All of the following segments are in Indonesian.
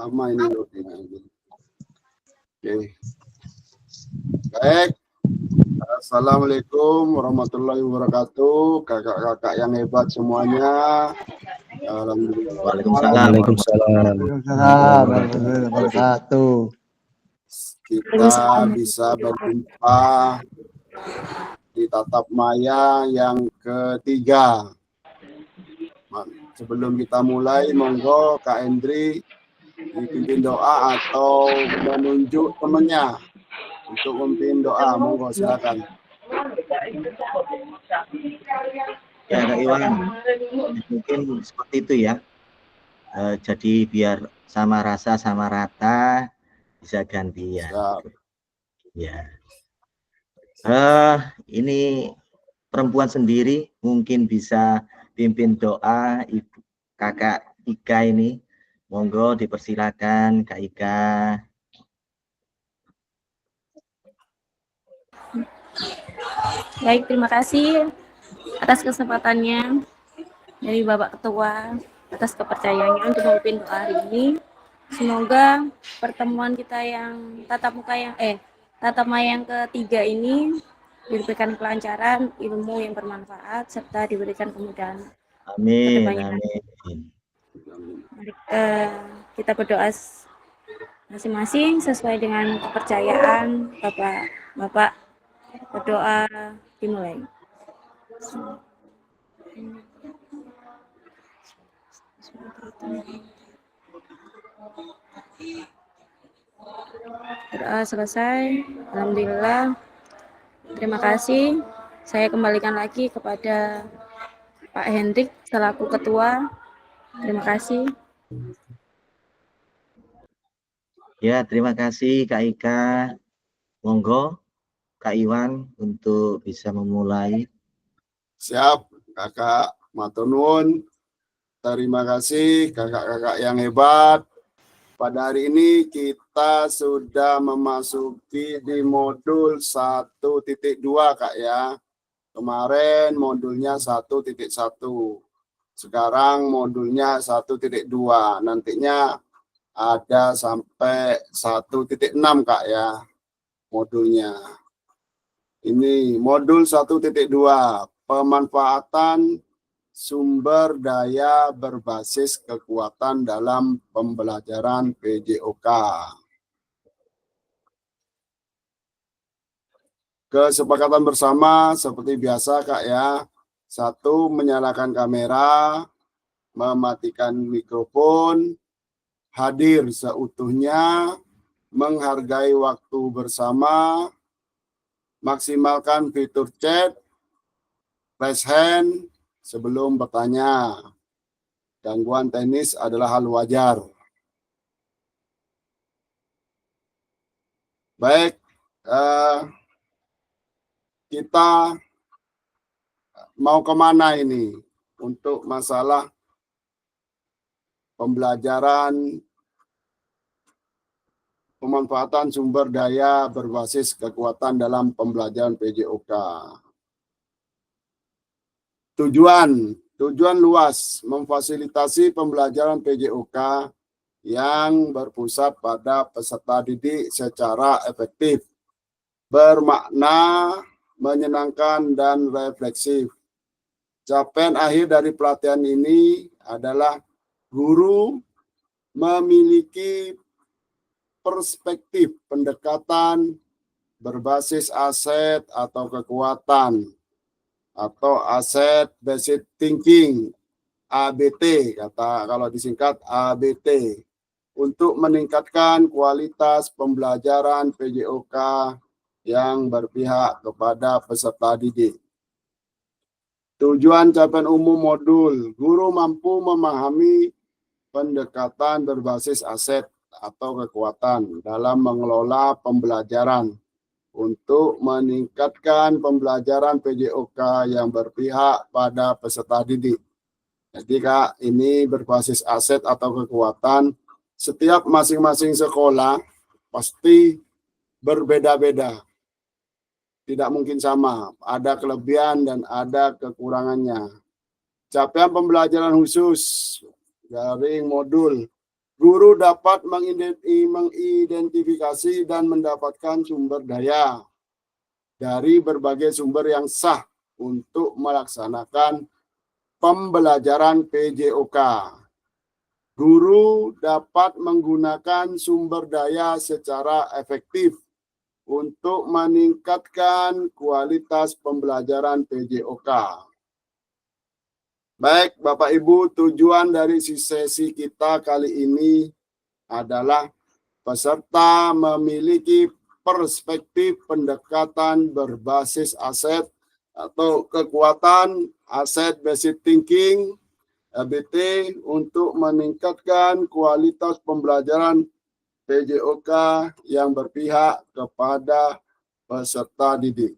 Sama ini loadnya. Oke. Baik. Assalamualaikum warahmatullahi wabarakatuh. Kakak-kakak yang hebat semuanya. Alhamdulillah. Waalaikumsalam. Warahmatullahi wabarakatuh. Kita bisa berjumpa di tatap maya yang ketiga. Sebelum kita mulai, monggo Kak Hendri dipimpin doa atau menunjuk temannya untuk memimpin doa. Monggo silakan. Ya Kak Iwan, mungkin seperti itu ya. Jadi biar sama rasa sama rata bisa gantian. Ya. Ini perempuan sendiri mungkin bisa pimpin doa Ibu Kakak Ika ini. Monggo dipersilakan Kak Ika. Baik, terima kasih atas kesempatannya dari Bapak Ketua, atas kepercayaannya untuk memimpin doa hari ini. Semoga pertemuan kita yang tatap maya yang ketiga ini diberikan kelancaran, ilmu yang bermanfaat, serta diberikan kemudahan. Amin, amin. Mari kita berdoa masing-masing sesuai dengan kepercayaan Bapak. Berdoa dimulai. Berdoa selesai. Alhamdulillah. Terima kasih. Saya kembalikan lagi kepada Pak Hendrik selaku ketua. Terima kasih. Ya, terima kasih Kak Ika. Monggo Kak Iwan untuk bisa memulai. Siap, Kakak matur. Terima kasih kakak-kakak yang hebat. Pada hari ini kita sudah memasuki di modul 1.2 Kak ya. Kemarin modulnya 1.1. Sekarang modulnya 1.2. Nantinya ada sampai 1.6 Kak ya modulnya. Ini modul 1.2, pemanfaatan sumber daya berbasis kekuatan dalam pembelajaran PJOK. Kesepakatan bersama seperti biasa Kak ya. 1, menyalakan kamera, mematikan mikrofon, hadir seutuhnya, menghargai waktu bersama, maksimalkan fitur chat, raise hand sebelum bertanya. Gangguan teknis adalah hal wajar. Baik, kita mau kemana ini untuk masalah pembelajaran pemanfaatan sumber daya berbasis kekuatan dalam pembelajaran PJOK. Tujuan luas, memfasilitasi pembelajaran PJOK yang berpusat pada peserta didik secara efektif, bermakna, menyenangkan, dan refleksif. Capaian akhir dari pelatihan ini adalah guru memiliki perspektif pendekatan berbasis aset atau kekuatan atau aset based thinking ABT, kata kalau disingkat ABT, untuk meningkatkan kualitas pembelajaran PJOK yang berpihak kepada peserta didik. Tujuan capaian umum modul, guru mampu memahami pendekatan berbasis aset atau kekuatan dalam mengelola pembelajaran untuk meningkatkan pembelajaran PJOK yang berpihak pada peserta didik. Jadi Kak, ini berbasis aset atau kekuatan. Setiap masing-masing sekolah pasti berbeda-beda. Tidak mungkin sama, ada kelebihan dan ada kekurangannya. Capaian pembelajaran khusus, daring modul Guru dapat mengidentifikasi dan mendapatkan sumber daya dari berbagai sumber yang sah untuk melaksanakan pembelajaran PJOK. Guru dapat menggunakan sumber daya secara efektif untuk meningkatkan kualitas pembelajaran PJOK. Baik, Bapak Ibu, tujuan dari sesi kita kali ini adalah peserta memiliki perspektif pendekatan berbasis aset atau kekuatan aset based thinking ABT untuk meningkatkan kualitas pembelajaran PJOK yang berpihak kepada peserta didik.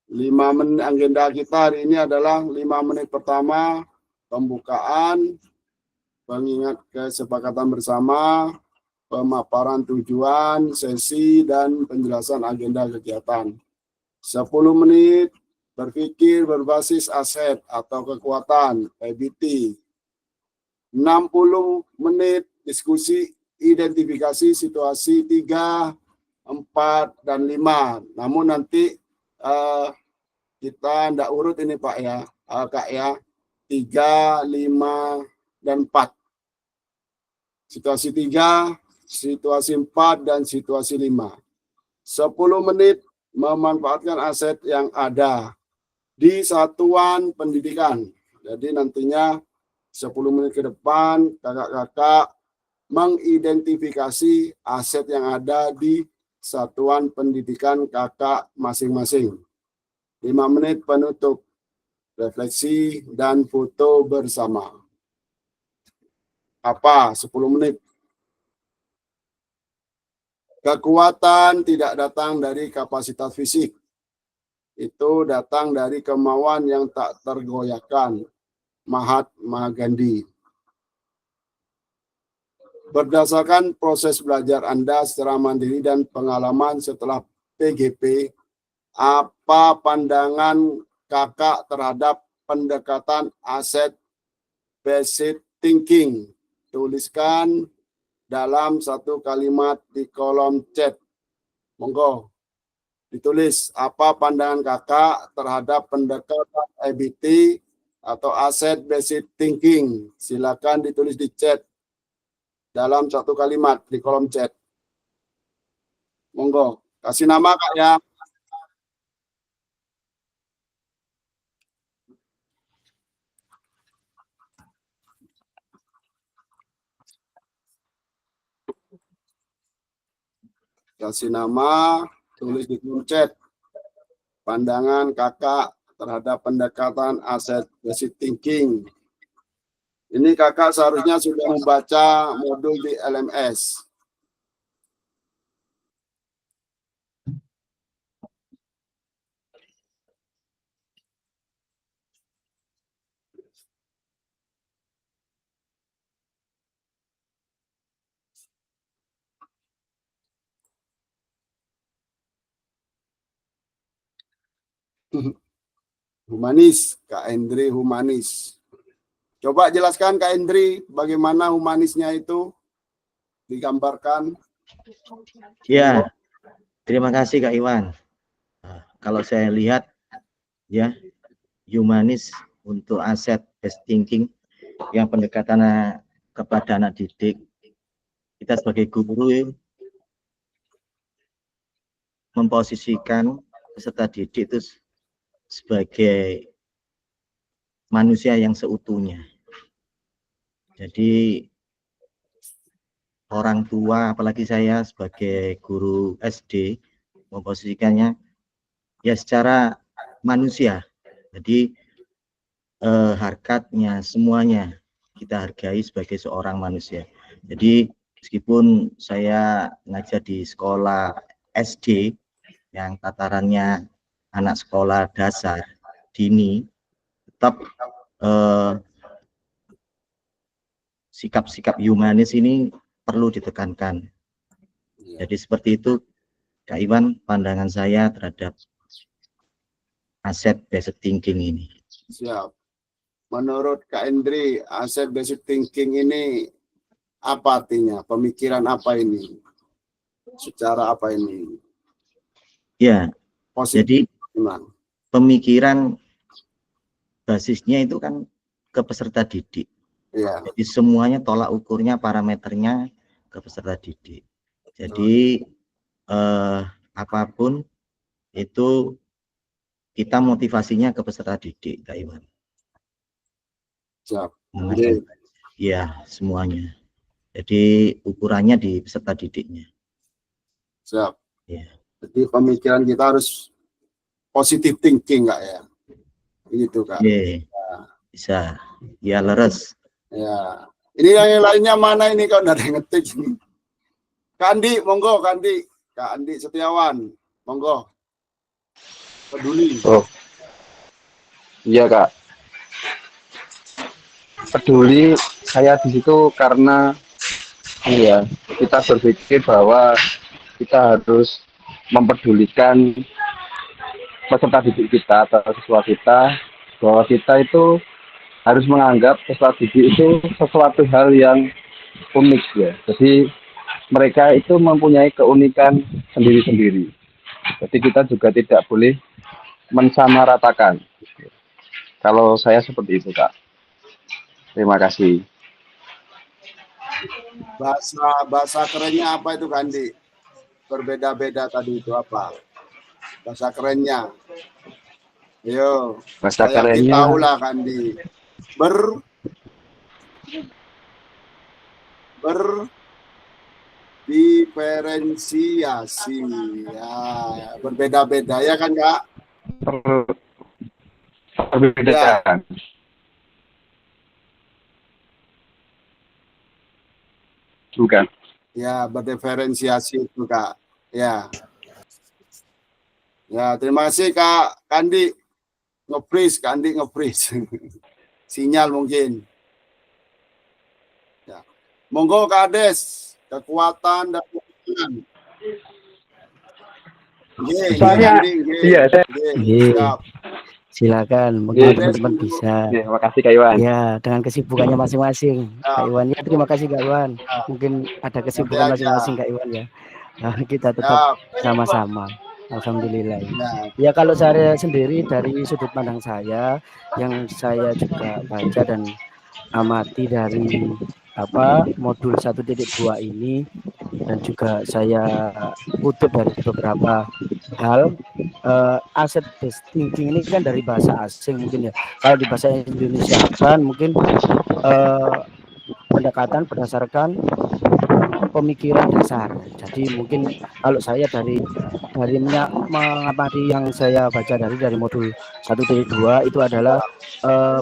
5 menit agenda kita hari ini adalah 5 menit pertama pembukaan, pengingat kesepakatan bersama, pemaparan tujuan, sesi, dan penjelasan agenda kegiatan. 10 menit berpikir berbasis aset atau kekuatan, PBT. 60 menit diskusi identifikasi situasi 3, 4, dan 5. Namun nanti kita tidak urut ini Pak ya, Kak ya, 3, 5, dan 4. Situasi 3, situasi 4, dan situasi 5. 10 menit memanfaatkan aset yang ada di satuan pendidikan. Jadi nantinya 10 menit ke depan kakak-kakak mengidentifikasi aset yang ada di satuan pendidikan kakak masing-masing. 5 menit penutup, refleksi, dan foto bersama. Apa? 10 menit. Kekuatan tidak datang dari kapasitas fisik. Itu datang dari kemauan yang tak tergoyahkan. Mahatma Gandhi. Berdasarkan proses belajar Anda secara mandiri dan pengalaman setelah PGP, apa pandangan kakak terhadap pendekatan aset based thinking? Tuliskan dalam 1 kalimat di kolom chat. Monggo ditulis apa pandangan kakak terhadap pendekatan ABT atau aset based thinking. Silakan ditulis di chat dalam 1 kalimat di kolom chat. Monggo, kasih nama Kak ya. Kasih nama, tulis di kolom chat. Pandangan kakak terhadap pendekatan aset based thinking. Ini kakak seharusnya sudah membaca modul di LMS. Humanis, Kak Hendri humanis. Coba jelaskan Kak Hendri bagaimana humanisnya itu digambarkan. Ya, terima kasih Kak Iwan. Nah, kalau saya lihat ya, humanis untuk aset based thinking yang pendekatannya kepada anak didik, kita sebagai guru memposisikan peserta didik itu sebagai manusia yang seutuhnya. Jadi orang tua, apalagi saya sebagai guru SD, memposisikannya ya secara manusia. Jadi harkatnya, semuanya kita hargai sebagai seorang manusia. Jadi meskipun saya ngajar di sekolah SD yang tatarannya anak sekolah dasar dini, tetap sikap-sikap humanis ini perlu ditekankan. Jadi seperti itu Kak Iwan pandangan saya terhadap aset based thinking ini. Siap. Menurut Kak Hendri, aset based thinking ini Apa artinya? Pemikiran apa ini? Secara apa ini? Ya, Positif. jadi Gimana? pemikiran basisnya itu kan ke peserta didik. Ya. Jadi semuanya tolak ukurnya, parameternya ke peserta didik. Jadi apapun itu kita motivasinya ke peserta didik, Kak Iwan. Siap. Mengajak, ya semuanya. Jadi ukurannya di peserta didiknya. Siap. Ya. Jadi pemikiran kita harus positive thinking, Kak ya. Gitu, Kak. Yeah. Bisa. Ya, leres. Ya. Ini yang lainnya mana ini kok ada yang ngetik ini? Kandi, monggo Kandi. Kak Andi Setiawan, monggo. Peduli. Oh. Iya, Kak. Peduli saya di situ karena ya, kita berpikir bahwa kita harus mempedulikan peserta didik kita atau siswa kita, bahwa kita itu harus menganggap peserta didik itu sesuatu hal yang unik ya. Jadi mereka itu mempunyai keunikan sendiri-sendiri. Jadi kita juga tidak boleh mensamaratakan. Kalau saya seperti itu, Kak. Terima kasih. Bahasa kerennya apa itu Kandi? Berbeda-beda tadi itu apa? Bahasa kerennya. Yo, Bahasa saya kerennya. tahu lah Kandi. Diferensiasi ya, berbeda-beda ya kan Kak? Perbedaan. Bukan. Ya, berdiferensiasi itu Kak. Ya. Ya, terima kasih Kak Kandi. Kandi nge-freeze. Sinyal mungkin. Ya. Monggo Kak Ades. Kekuatan dan kekuatan. Iya, saya. Silakan, mungkin teman-teman bisa. Terima kasih Kak Iwan. Ya, dengan kesibukannya masing-masing, Kak Iwan. Ya, terima kasih Kak Iwan. Mungkin ada kesibukan masing-masing Kak Iwan ya. Nah, kita tetap sama-sama. Alhamdulillah. Ya, kalau saya sendiri dari sudut pandang saya, yang saya juga baca dan amati dari modul 1.2 ini, dan juga saya kutip dari beberapa hal. Asset based thinking ini kan dari bahasa asing mungkin ya. Kalau di bahasa Indonesia kan mungkin pendekatan berdasarkan pemikiran dasar. Jadi mungkin kalau saya dari mengamati yang saya baca dari modul 1.2 itu adalah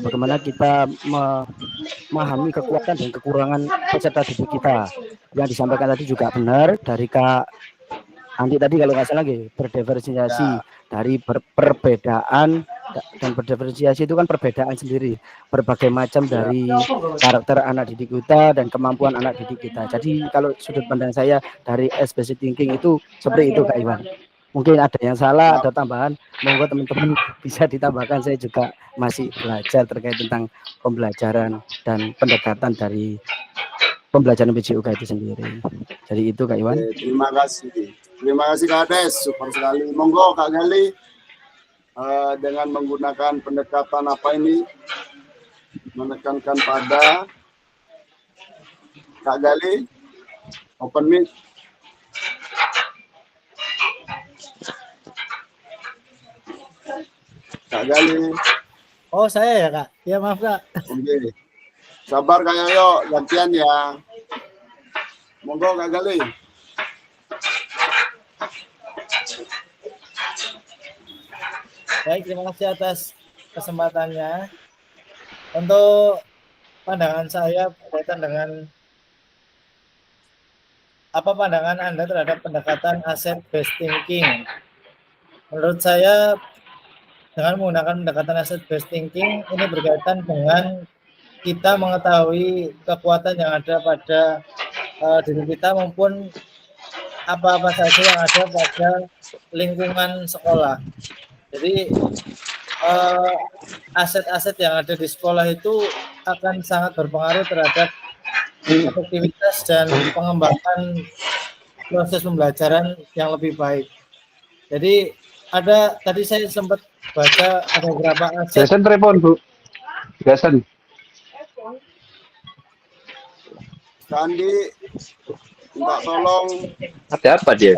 bagaimana kita memahami kekuatan dan kekurangan peserta didik kita. Yang disampaikan tadi juga benar dari Kak Andi tadi kalau nggak salah lagi berdiferensiasi dari perbedaan, dan berdiferensiasi itu kan perbedaan sendiri, berbagai macam dari karakter anak didik kita dan kemampuan anak didik kita. Jadi kalau sudut pandang saya dari based thinking itu seperti itu Kak Iwan. Mungkin ada yang salah, ada tambahan, monggo teman-teman bisa ditambahkan. Saya juga masih belajar terkait tentang pembelajaran dan pendekatan dari pembelajaran PJUK itu sendiri. Jadi itu Kak Iwan. Terima kasih Kak Ades, super sekali. Monggo Kak Gali, dengan menggunakan pendekatan apa ini, menekankan pada Kak Gali, open mic. Kak Gali. Oh, saya ya Kak? Ya maaf Kak. Oke. Sabar Kak Yoyo, gantian ya. Monggo Kak Gali. Baik, terima kasih atas kesempatannya. Untuk pandangan saya berkaitan dengan apa pandangan Anda terhadap pendekatan asset based thinking. Menurut saya dengan menggunakan pendekatan asset based thinking ini berkaitan dengan kita mengetahui kekuatan yang ada pada diri kita maupun apa-apa saja yang ada pada lingkungan sekolah. Jadi aset-aset yang ada di sekolah itu akan sangat berpengaruh terhadap efektivitas dan pengembangan proses pembelajaran yang lebih baik. Jadi tadi saya sempat baca ada beberapa aset. Jason telepon, Bu. Jason. Sandi, minta tolong Ada apa dia?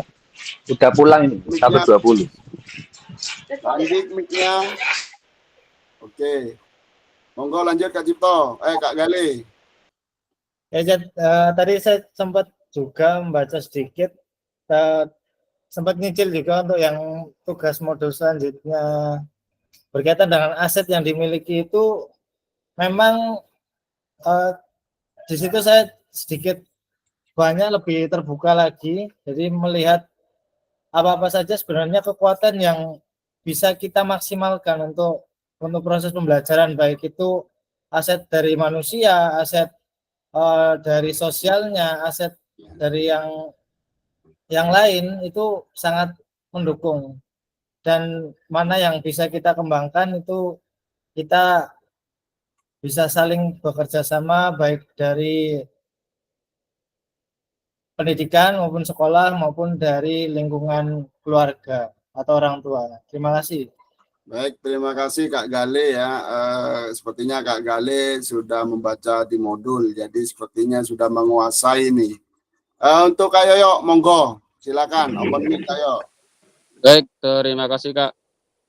Udah pulang ini, sampai 20. Sandi mic-nya. Oke. Monggo lanjut Kak Cipto. Kak Gali. Ya, tadi saya sempat juga membaca sedikit, sempat nyicil juga untuk yang tugas modul selanjutnya berkaitan dengan aset yang dimiliki itu. Memang di situ saya sedikit banyak lebih terbuka lagi, jadi melihat apa-apa saja sebenarnya kekuatan yang bisa kita maksimalkan untuk proses pembelajaran, baik itu aset dari manusia, aset dari sosialnya, aset dari yang lain, itu sangat mendukung. Dan mana yang bisa kita kembangkan itu kita bisa saling bekerja sama, baik dari pendidikan maupun sekolah maupun dari lingkungan keluarga atau orang tua. Terima kasih. Baik, terima kasih Kak Gale ya. Sepertinya Kak Gale sudah membaca di modul, jadi sepertinya sudah menguasai nih. Untuk Kak Yoyo, monggo, silakan. Open mic Kak Yoyo. Baik, terima kasih Kak.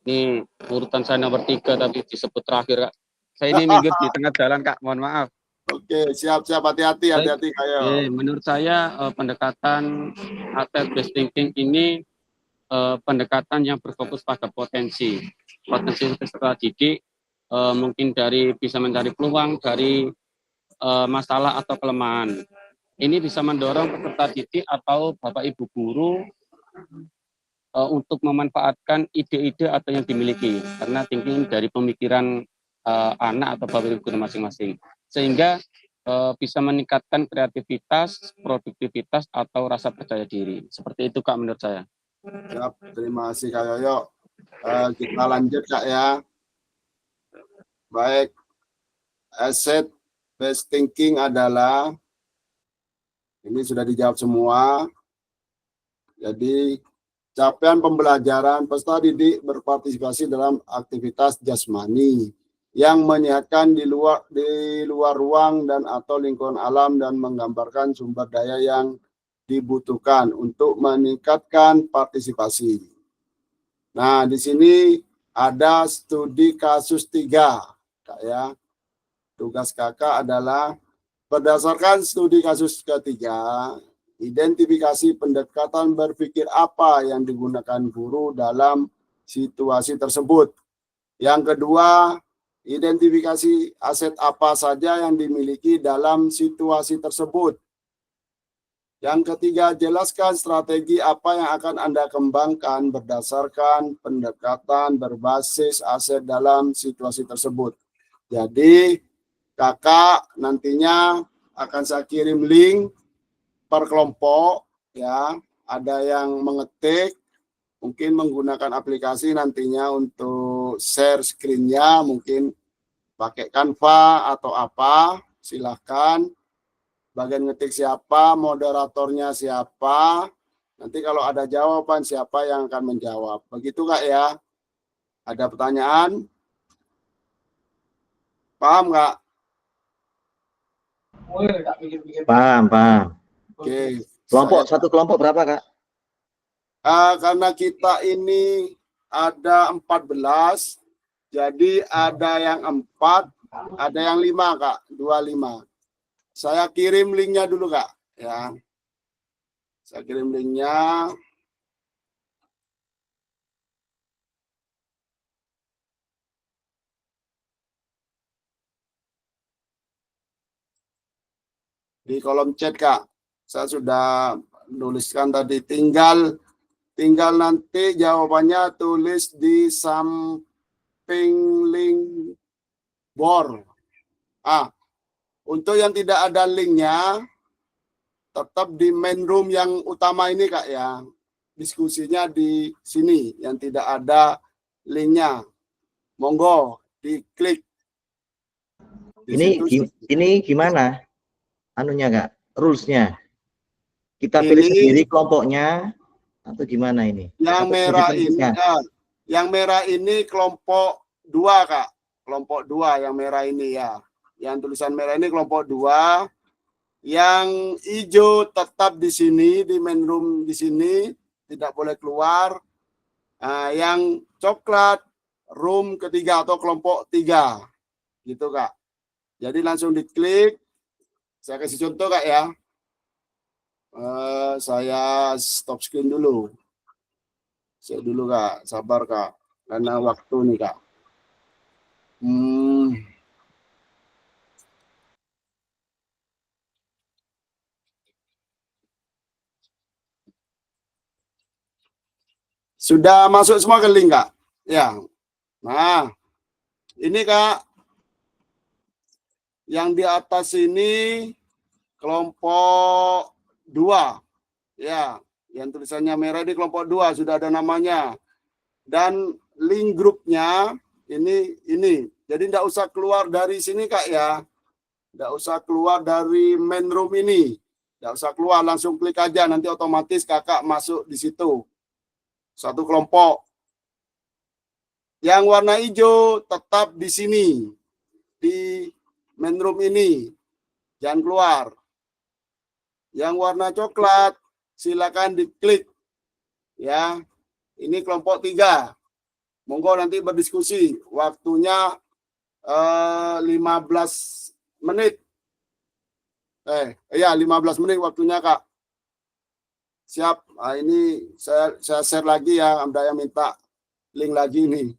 Ini urutan saya nomor 3 tapi disebut terakhir Kak. Saya ini minggir di tengah jalan Kak, mohon maaf. Oke, siap-siap, hati-hati Kak Yoyo. Menurut saya pendekatan asset based thinking ini pendekatan yang berfokus pada potensi peserta didik, mungkin bisa mencari peluang dari masalah atau kelemahan. Ini bisa mendorong peserta didik atau Bapak Ibu guru untuk memanfaatkan ide-ide atau yang dimiliki, karena thinking dari pemikiran anak atau Bapak Ibu guru masing-masing, sehingga bisa meningkatkan kreativitas, produktivitas atau rasa percaya diri. Seperti itu Kak menurut saya. Siap, terima kasih Kak Yoyo. Kita lanjut Kak ya. Baik, asset based thinking adalah, ini sudah dijawab semua. Jadi capaian pembelajaran peserta didik berpartisipasi dalam aktivitas jasmani yang menyehatkan di luar ruang dan atau lingkungan alam dan menggambarkan sumber daya yang dibutuhkan untuk meningkatkan partisipasi. Nah, di sini ada studi kasus 3, Kak ya. Tugas Kakak adalah berdasarkan studi kasus ketiga, identifikasi pendekatan berpikir apa yang digunakan guru dalam situasi tersebut. Yang kedua, identifikasi aset apa saja yang dimiliki dalam situasi tersebut. Yang ketiga, jelaskan strategi apa yang akan Anda kembangkan berdasarkan pendekatan berbasis aset dalam situasi tersebut. Jadi, Kakak nantinya akan saya kirim link per kelompok ya. Ada yang mengetik, mungkin menggunakan aplikasi nantinya untuk share screen-nya, mungkin pakai Canva atau apa, silahkan. Bagian ngetik siapa, moderatornya siapa, nanti kalau ada jawaban siapa yang akan menjawab. Begitu Kak ya? Ada pertanyaan? Paham Kak? Paham. Oke. Satu kelompok berapa Kak? Karena kita ini ada 14, jadi ada yang 4, ada yang 5 Kak, 25. Saya kirim linknya dulu Kak, ya. Saya kirim linknya. Di kolom chat Kak, saya sudah nuliskan tadi. Tinggal nanti jawabannya tulis di samping link board. Untuk yang tidak ada linknya, tetap di main room yang utama ini Kak ya. Diskusinya di sini yang tidak ada linknya. Monggo diklik. Ini gimana? anunya Kak, rules-nya? Kita pilih Ini- sendiri kelompoknya atau gimana ini? Yang Atau merah sebagai ini, penentunya? yang merah ini kelompok 2 Kak. Kelompok 2 yang merah ini ya. Yang tulisan merah ini kelompok 2. Yang hijau tetap di sini, di main room di sini, tidak boleh keluar. Nah, yang coklat room ketiga atau kelompok 3. Gitu Kak. Jadi langsung diklik. Saya kasih contoh Kak ya. Saya stop screen dulu. Saya dulu Kak, sabar Kak. Karena waktu nih Kak. Sudah masuk semua ke link Kak? Ya. Nah, ini Kak. Yang di atas ini kelompok 2. Ya, yang tulisannya merah di kelompok 2 sudah ada namanya. Dan link grupnya ini. Jadi tidak usah keluar dari sini Kak ya. Tidak usah keluar dari main room ini. Tidak usah keluar, langsung klik aja. Nanti otomatis Kakak masuk di situ. Satu kelompok. Yang warna hijau tetap di sini. Di main room ini. Jangan keluar. Yang warna coklat silakan diklik. Ya. Ini kelompok 3. Monggo nanti berdiskusi. Waktunya 15 menit. 15 menit waktunya Kak. Siap. Nah, ini saya share lagi ya. Anda yang minta link lagi nih.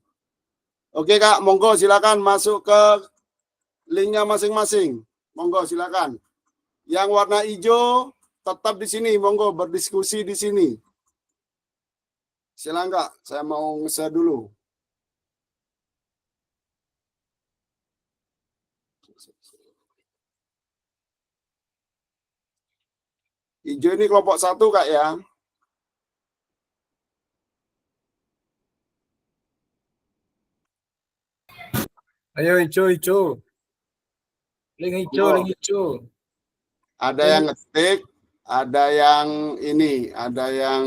Oke Kak, monggo silakan masuk ke linknya masing-masing. Monggo silakan. Yang warna hijau tetap di sini. Monggo berdiskusi di sini. Silakan Kak, saya mau nge-share dulu. Hijau ini kelompok 1 Kak ya. Ayo hijau. Link hijau. Ada yang ngetik, ada yang ini, ada yang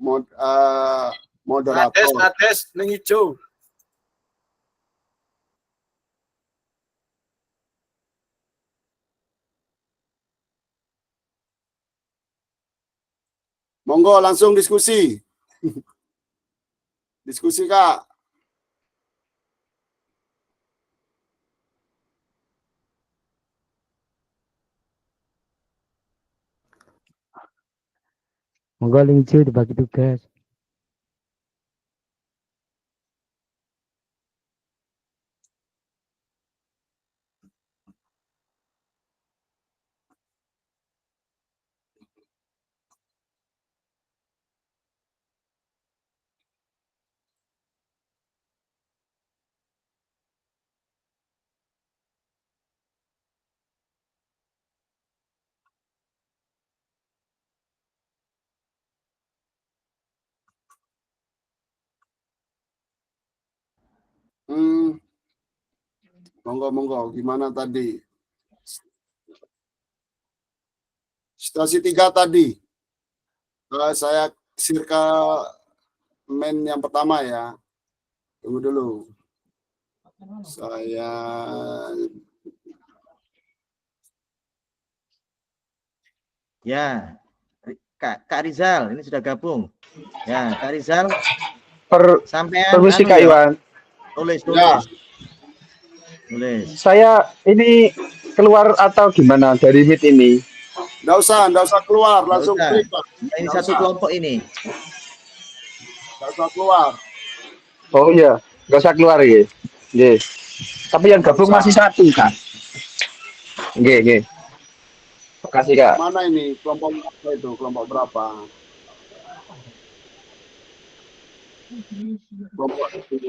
moderator. Ades, link hijau. Monggo langsung diskusi. Diskusi Kak. Monggo link hijau dibagi tugas. Monggo. Gimana tadi? Situasi 3 tadi. Saya ke main yang pertama ya. Tunggu dulu. Saya Ya, Kak Rizal, ini sudah gabung. Ya, Kak Rizal, sampai Permisi Kak Iwan. Tulis. Ya. Tulis. Saya ini keluar atau gimana dari Meet ini? Nggak usah keluar, langsung usah. klik Pak. Ini Nggak satu usah. kelompok ini. Nggak usah keluar. Oh iya, nggak usah keluar ya. Nggih. Tapi yang gabung Nggak masih usah. 1 Kak. Nggih. Makasih Kak. Mana ini kelompok berapa itu? Kelompok berapa?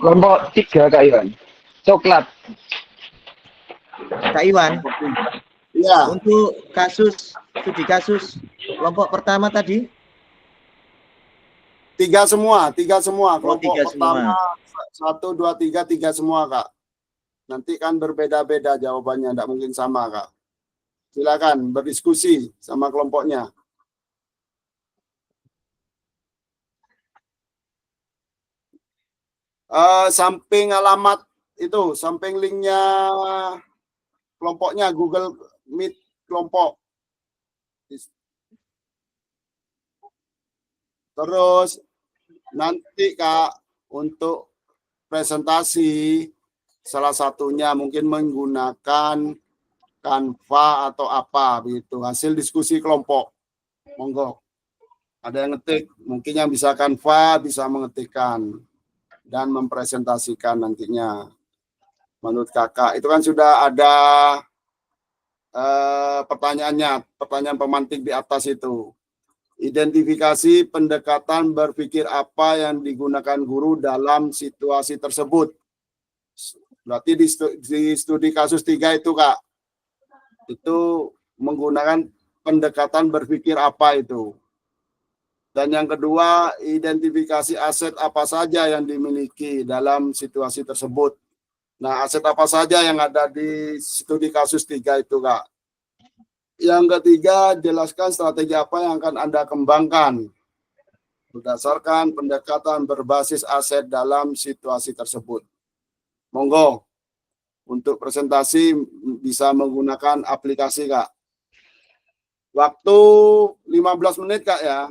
Kelompok 3 Kak Iwan. Coklat. Kak Iwan, Iya. untuk studi kasus kelompok pertama tadi 3 semua. Kelompok 3 pertama semua. 1, 2, 3, 3 semua Kak. Nanti kan berbeda-beda jawabannya, tidak mungkin sama Kak. Silakan berdiskusi sama kelompoknya. Samping alamat itu, samping linknya kelompoknya, Google Meet kelompok. Terus nanti Kak, untuk presentasi salah satunya mungkin menggunakan Canva atau apa begitu, hasil diskusi kelompok. Monggo. Ada yang ngetik, mungkin yang bisa Canva bisa mengetikkan dan mempresentasikan nantinya. Menurut Kakak, itu kan sudah ada pertanyaannya, pertanyaan pemantik di atas itu. Identifikasi pendekatan berpikir apa yang digunakan guru dalam situasi tersebut. Berarti di studi kasus 3 itu, Kak, itu menggunakan pendekatan berpikir apa itu. Dan yang kedua, identifikasi aset apa saja yang dimiliki dalam situasi tersebut. Nah, aset apa saja yang ada di studi kasus 3 itu, Kak. Yang ketiga, jelaskan strategi apa yang akan Anda kembangkan berdasarkan pendekatan berbasis aset dalam situasi tersebut. Monggo, untuk presentasi bisa menggunakan aplikasi, Kak. Waktu 15 menit, Kak, ya.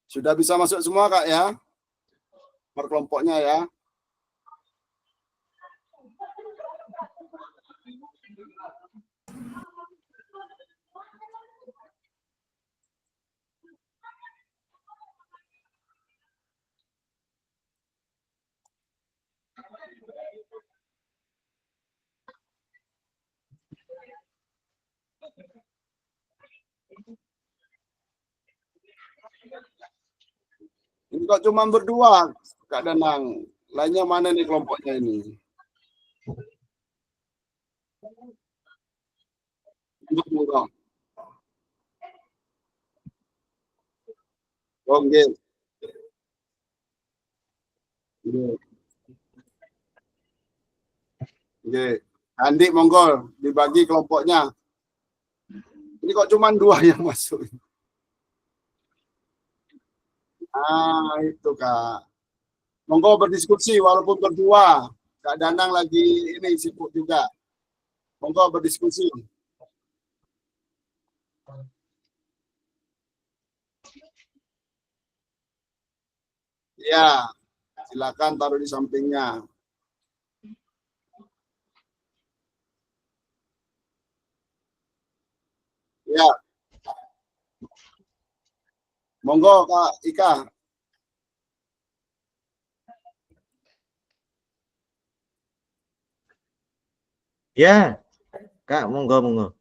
Sudah bisa masuk semua, Kak, ya? Per kelompoknya, ya. Ini kok cuma berdua, Kak Danang. Lainnya mana nih kelompoknya ini? Murah. Oke. Oke. Andi, monggo dibagi kelompoknya. Ini kok cuma 2 yang masuk. Itu, Kak. Monggo berdiskusi walaupun berdua. Kak Danang lagi ini sibuk juga. Monggo berdiskusi. Ya, silakan taruh di sampingnya. Ya. Monggo, Kak Ika. Ya, Kak, monggo.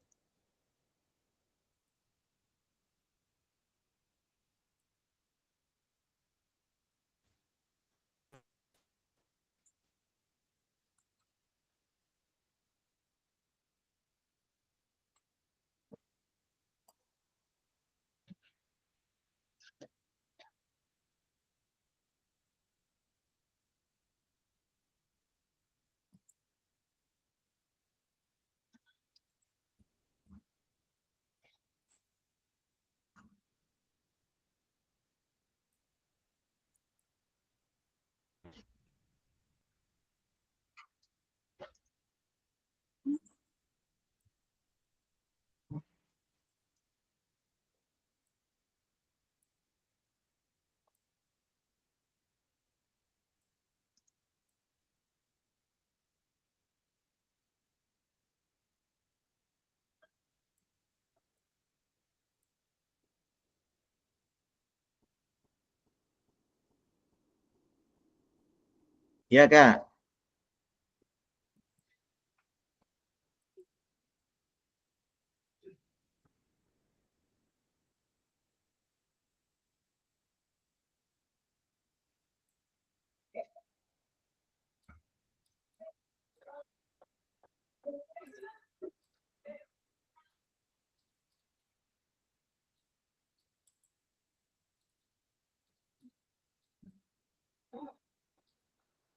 Ya, Kak.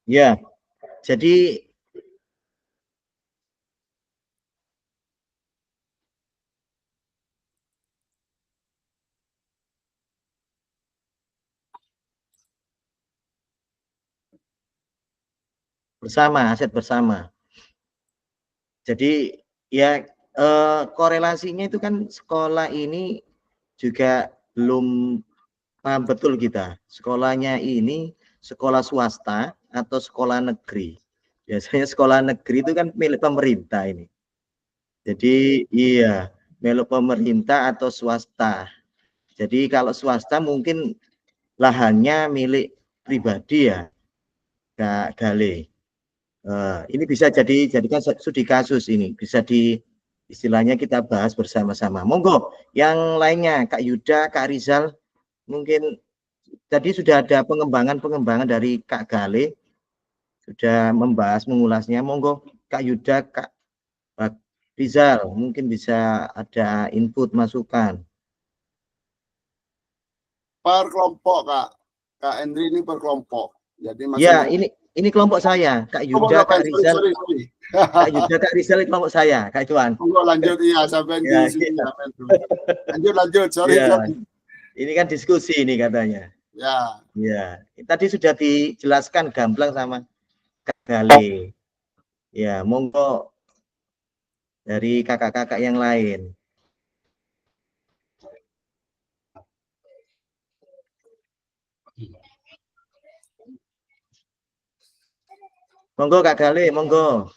Ya, jadi bersama, aset bersama. Jadi ya korelasinya itu kan sekolah ini juga belum paham betul kita. Sekolahnya ini sekolah swasta atau sekolah negeri. Biasanya sekolah negeri itu kan milik pemerintah ini. Jadi iya, milik pemerintah atau swasta. Jadi kalau swasta mungkin lahannya milik pribadi ya, Kak Gale. Ini bisa jadikan studi kasus ini, bisa istilahnya kita bahas bersama-sama. Monggo, yang lainnya Kak Yuda, Kak Rizal, mungkin tadi sudah ada pengembangan dari Kak Gale, sudah membahas, mengulasnya. Monggo, Kak Yuda, Kak Rizal, mungkin bisa ada input, masukan. Per kelompok, Kak. Kak Henry ini per kelompok. Jadi Ya, masing-masing. ini kelompok saya, Kak Oh, Yuda, Kak Rizal, sorry. Kak Yuda, Kak Rizal ini kelompok saya, Kak Iwan. Monggo lanjut, iya, sampai di Ya, sini. ya. Lanjut, sorry. Ya. Ini kan diskusi ini katanya. Ya. Ya, tadi sudah dijelaskan gamblang sama Kak Gale. Ya, monggo dari kakak-kakak yang lain. Monggo Kak Gale, monggo.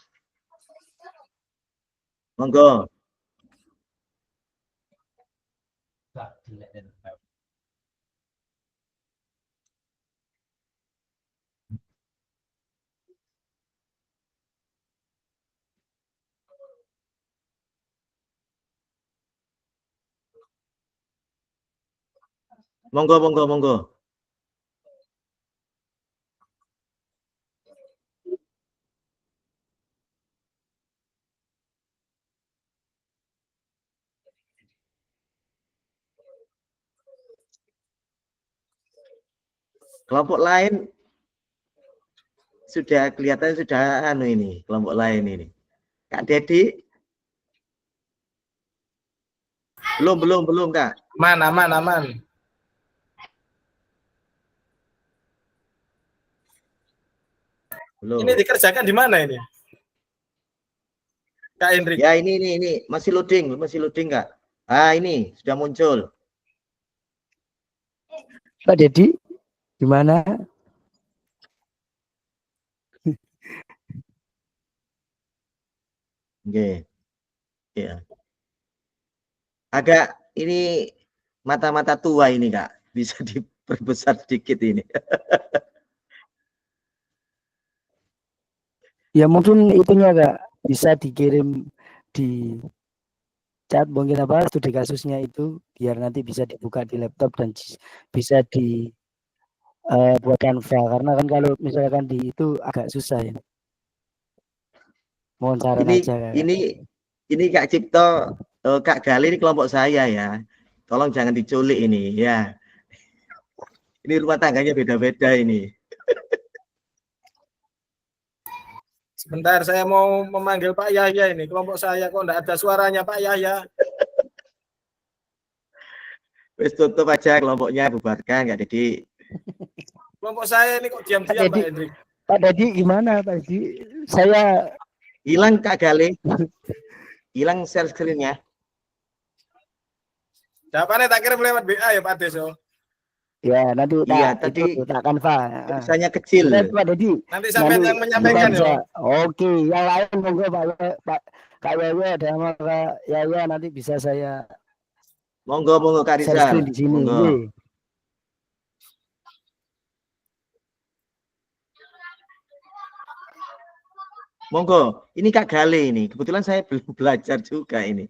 Monggo. Monggo. Kelompok lain sudah kelihatan sudah ini, kelompok lain ini. Kak Dedi? Belum, Kak. Aman. Belum. Ini dikerjakan di mana ini? Kak Hendrik. Ya, ini masih loading, Kak. Ini sudah muncul. Pak Dedi, gimana? Oke. Ya. Agak ini mata-mata tua ini, Kak. Bisa diperbesar sedikit ini. Ya mungkin itunya Kak, bisa dikirim di chat mungkin apa studi kasusnya itu biar nanti bisa dibuka di laptop dan bisa di buat Canva karena kan kalau misalkan di itu agak susah ya. Mohon saran Ini aja Kak. ini Kak Cipto, Kak Gali ini kelompok saya ya. Tolong jangan diculik ini ya. Ini rumah tangganya beda-beda ini. Sebentar, saya mau memanggil Pak Yahya ini. Kelompok saya kok enggak ada suaranya Pak Yahya. Wis tutup aja kelompoknya, bubarkan Kak Dedi. Kelompok saya ini kok diam-diam Pak Hendrik. Pak Dedi gimana Pak Dedi? Saya hilang Kak Gali. Hilang share screen-nya. Jawabannya tak kirim lewat BA ya Pak Deso. ya nanti tadi tak Canva. Tulisannya kecil. Pak Dedi. Nanti sampai yang menyampaikan ya. Oke, yang lain monggo Pak Kak Yaya dan Kak Yaya nanti bisa saya Monggo Kak Rizal. di sini. Monggo. Monggo, ini Kak Gale ini. Kebetulan saya belum belajar juga ini.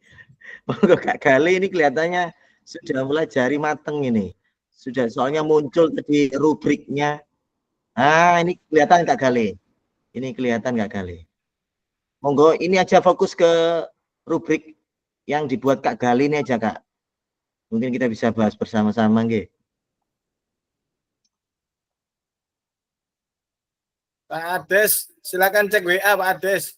Monggo Kak Gale ini kelihatannya sudah mulai jari mateng ini. Sudah soalnya muncul tadi rubriknya. Ini kelihatan Kak Gale. Ini kelihatan Kak Gale. Monggo ini aja fokus ke rubrik yang dibuat Kak Gale ini aja Kak. Mungkin kita bisa bahas bersama-sama nggih. Pak Ades, silakan cek WA Pak Ades.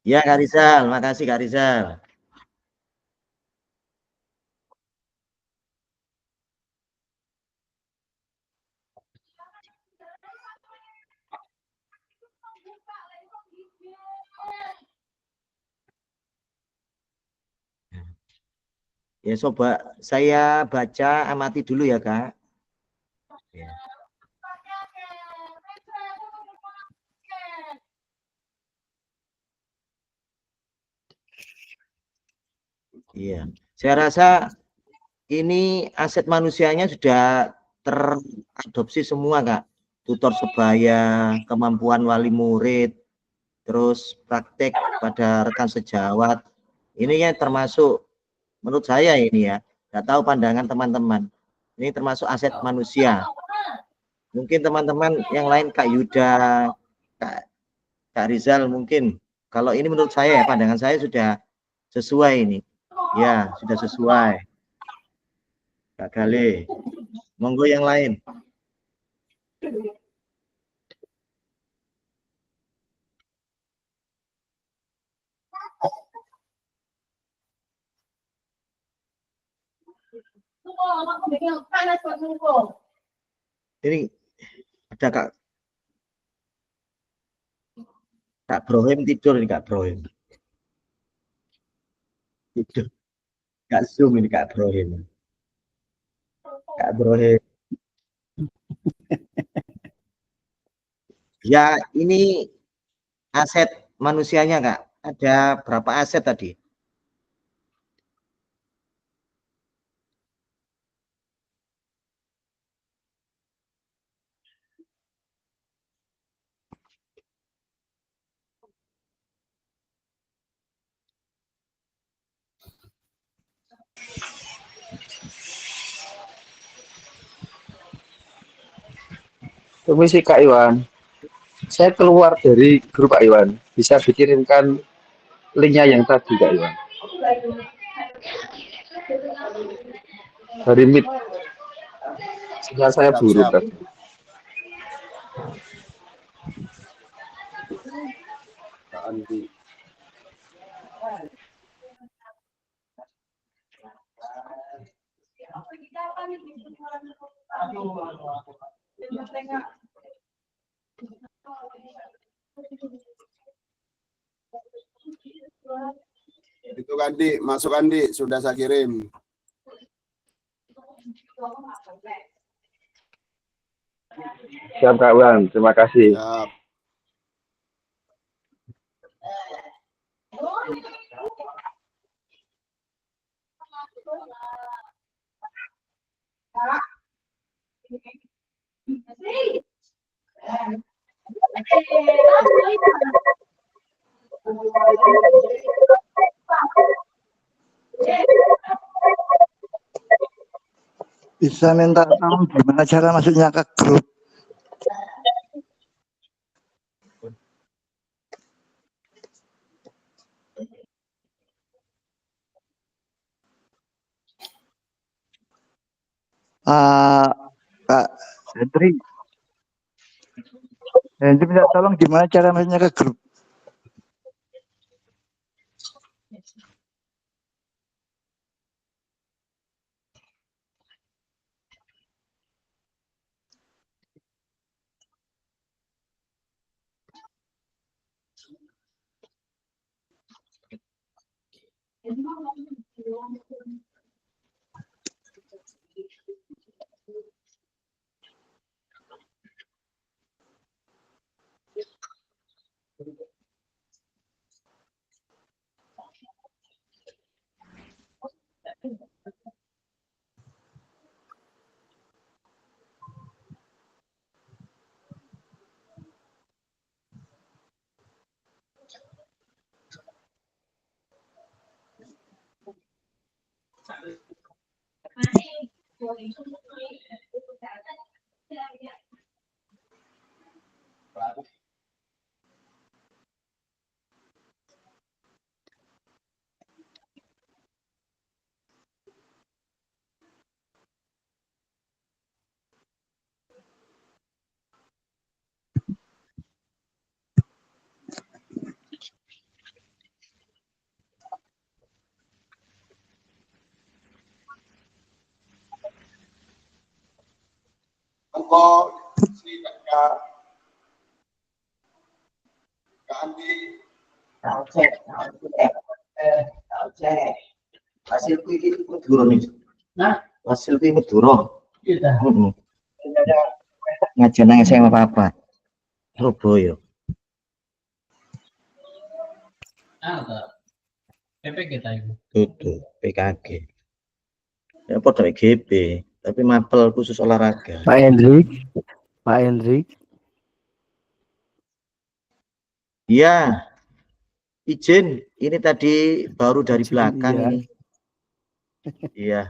Ya Kak Rizal, makasih Kak Rizal. Ya, coba saya baca, amati dulu ya, Kak. Ya. Iya, saya rasa ini aset manusianya sudah teradopsi semua, Kak. Tutor sebaya, kemampuan wali murid, terus praktek pada rekan sejawat. Ini ya termasuk menurut saya ini ya, nggak tahu pandangan teman-teman. Ini termasuk aset manusia. Mungkin teman-teman yang lain, Kak Yuda, Kak Rizal mungkin. Kalau ini menurut saya ya, pandangan saya sudah sesuai ini. Ya, sudah sesuai. Kak Gale, monggo yang lain. Ini ada Kak Brohim tidur ini, Kak Brohim. Tidur. Kak Zoom ini Kak Brohim. Kak Brohim. Ya, ini aset manusianya, Kak. Ada berapa aset tadi? Permisi Kak Iwan, saya keluar dari grup Kak Iwan. Bisa dikirimkan linknya yang tadi Kak Iwan. Dari Meet, sinyal saya Siap, buruk siap. tadi. Kak Andi. Itu Andi, masuk Andi, sudah saya kirim. Siap Kak Iwan, terima kasih. Siap. Bisa minta tolong gimana cara masuknya ke grup? Kak Hendri, minta tolong gimana cara masuknya ke grup? Monggo, Kak Andi. Hasilku iki Madura nih. Nah, hasilku iki Madura. Iya. Heeh. Ngajar nang SMA apa? Surabaya. PPG ta iku. Itu PKG. Ya padha GB, tapi mapel khusus olahraga. Pak Hendrik. Pak Hendrik. Iya. Izin, ini tadi baru dari belakang Iya. ini. Iya.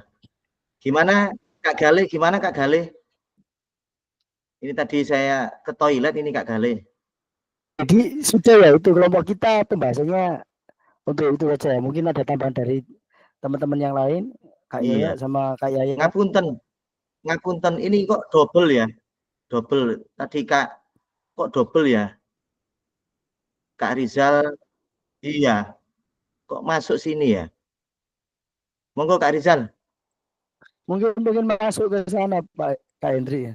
Gimana Kak Gale? Gimana Kak Gale? Ini tadi saya ke toilet ini Kak Gale. Jadi sudah ya itu kelompok kita pembahasannya untuk itu aja. Mungkin ada tambahan dari teman-teman yang lain, Kak Yoyo Iya. sama Kak Yaya. Ngapunten. Ngapunten, ini kok double ya? Double. Tadi Kak kok double ya? Kak Rizal. Iya. Kok masuk sini ya? Monggo Kak Rizal. Mungkin masuk ke sana Pak Kak Hendrik ya.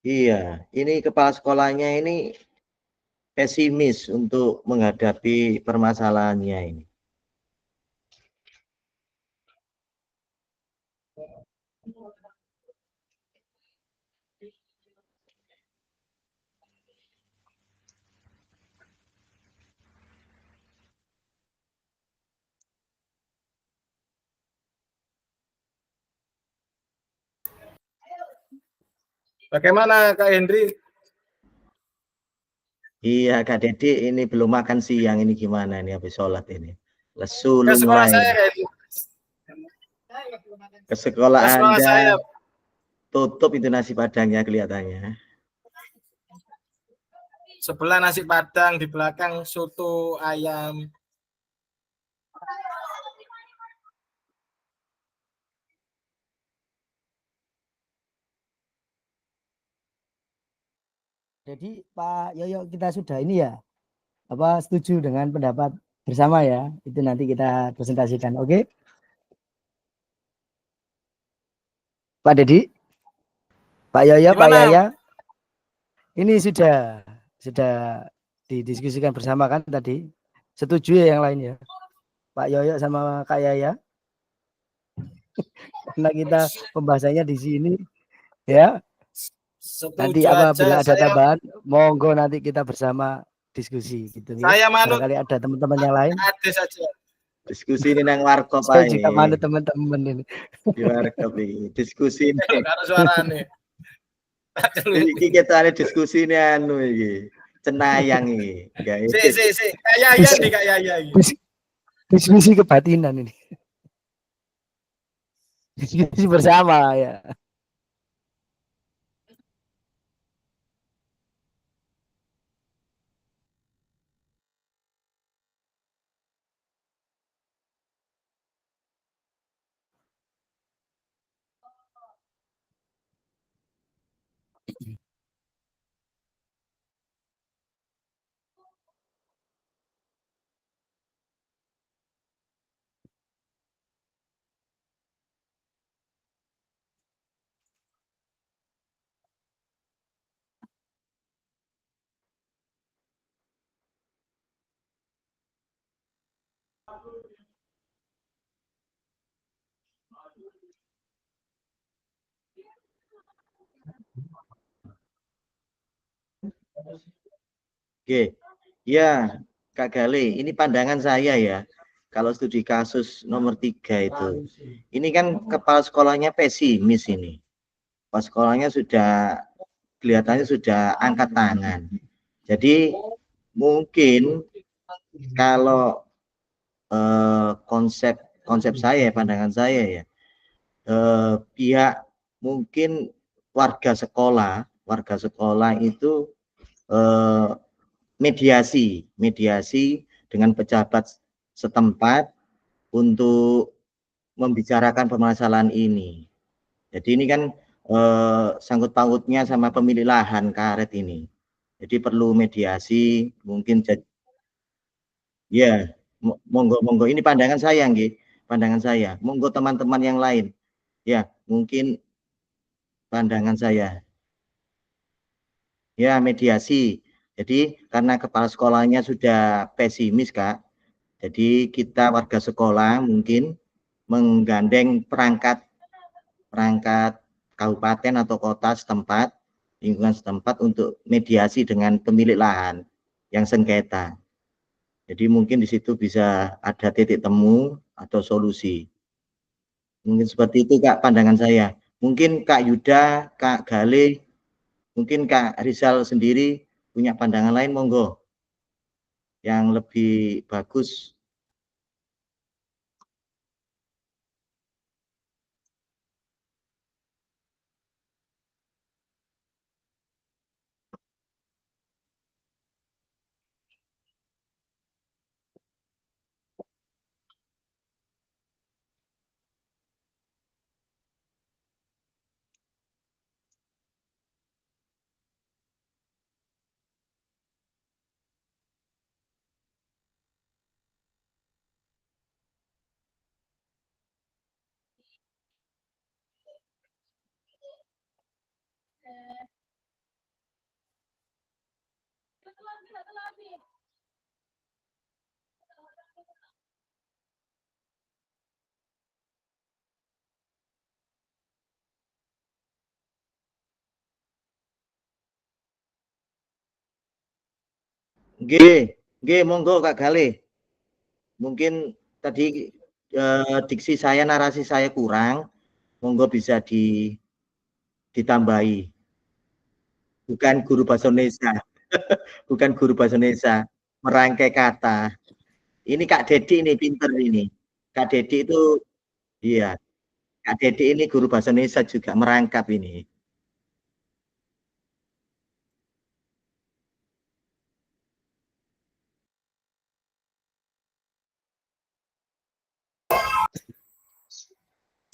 Iya, ini kepala sekolahnya ini pesimis untuk menghadapi permasalahannya ini. Bagaimana Kak Hendri? Iya Kak Dedi, ini belum makan siang, ini gimana ini habis sholat ini. Lesu Ke sekolah lunglai. saya Kak Hendri. Ke sekolah Ke sekolah Anda saya. tutup itu nasi padangnya kelihatannya. Sebelah nasi padang, di belakang soto ayam. Jadi Pak Yoyo kita sudah ini ya, apa setuju dengan pendapat bersama ya, itu nanti kita presentasikan, oke? Pak Dedi, Pak Yoyo, Pak Gimana? Yaya, ini sudah didiskusikan bersama kan tadi, setuju ya yang lain ya, Pak Yoyo sama Kak Yaya, karena kita pembahasannya di sini ya. Nanti Setuju aja. apabila ada tambahan, monggo nanti kita bersama diskusi gitu ya. Saya manut Barangkali ada teman-teman yang lain. Ade saja. Diskusi ini nang warkop Saya ae. juga manut teman-teman ini. Di warkop iki. Diskusi ini. Karo suarane. Iki ketane diskusi ini anu iki. Cenayang iki. Guys. Si. Kak Yaya nih Kak Yaya iki. Diskusi kebatinan ini. Diskusi bersama ya. Oke. Ya, Kak Gale, ini pandangan saya ya. Kalau studi kasus nomor 3 itu. Ini kan kepala sekolahnya pesimis ini. Kepala sekolahnya sudah kelihatannya sudah angkat tangan. Jadi mungkin kalau konsep saya, pandangan saya ya, pihak mungkin warga sekolah itu mediasi dengan pejabat setempat untuk membicarakan permasalahan ini. Jadi ini kan sangkut pautnya sama pemilik lahan karet ini. Jadi perlu mediasi, mungkin ya, monggo ini pandangan saya nggih, pandangan saya. Monggo teman-teman yang lain. Ya, mungkin pandangan saya. Ya, mediasi. Jadi karena kepala sekolahnya sudah pesimis, Kak. Jadi kita warga sekolah mungkin menggandeng perangkat kabupaten atau kota setempat, lingkungan setempat untuk mediasi dengan pemilik lahan yang sengketa. Jadi mungkin di situ bisa ada titik temu atau solusi. Mungkin seperti itu Kak pandangan saya. Mungkin Kak Yuda, Kak Gale, mungkin Kak Rizal sendiri punya pandangan lain, monggo. Yang lebih bagus. Nggih, monggo Kak Gale. Mungkin tadi diksi saya, narasi saya kurang, monggo bisa ditambahi. Bukan guru bahasa Indonesia, bukan guru bahasa Indonesia, merangkai kata. Ini Kak Dedi ini pinter ini. Kak Dedi itu, iya, Kak Dedi ini guru bahasa Indonesia juga merangkap ini.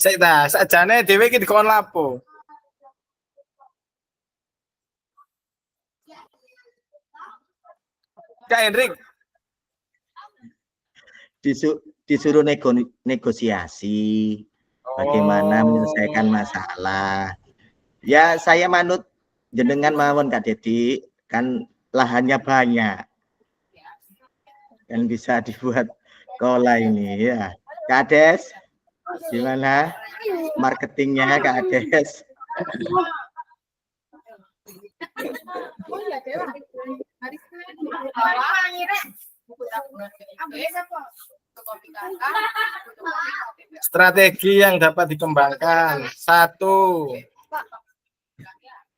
Sik ta, sakjane dhewe iki dikon lapo? Kak Hendrik. Disuruh negosiasi, bagaimana menyelesaikan masalah. Ya saya manut jenengan mawon Kak Dedi, kan lahannya banyak. Kan bisa dibuat kola ini ya. Kak Ades, gimana marketingnya Kak Ades? Strategi yang dapat dikembangkan. 1.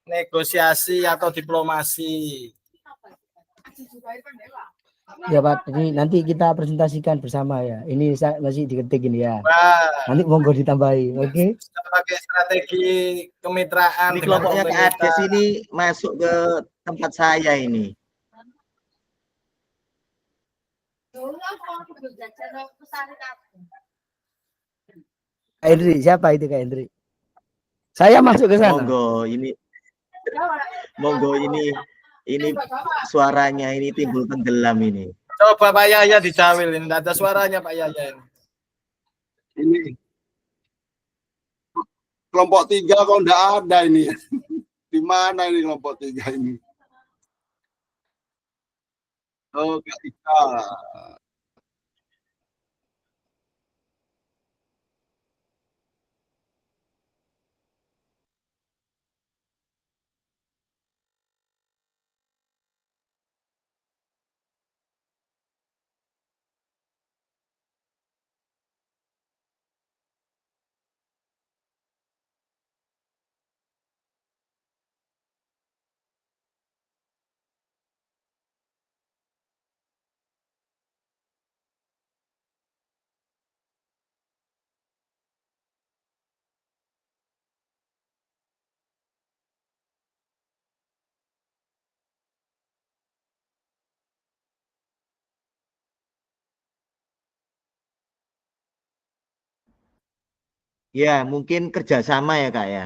Negosiasi atau diplomasi. Ya Pak, ini nanti kita presentasikan bersama ya. Ini saya masih diketik ini ya. Wah, Nanti monggo ditambahi, oke? sebagai strategi kemitraan Ini dengan kelompoknya Kak pemerintah. Ades ini masuk ke tempat saya ini. Kak Hendri, siapa itu Kak Hendri? Saya masuk ke sana. Monggo ini suaranya ini timbul tenggelam ini. Coba Pak Yahya dicawil, ini ada suaranya Pak Yahya ini. Ini kelompok 3 kok enggak ada ini. Di mana ini kelompok 3 ini? Oh, Kak Ika. Ya, mungkin kerjasama ya Kak ya.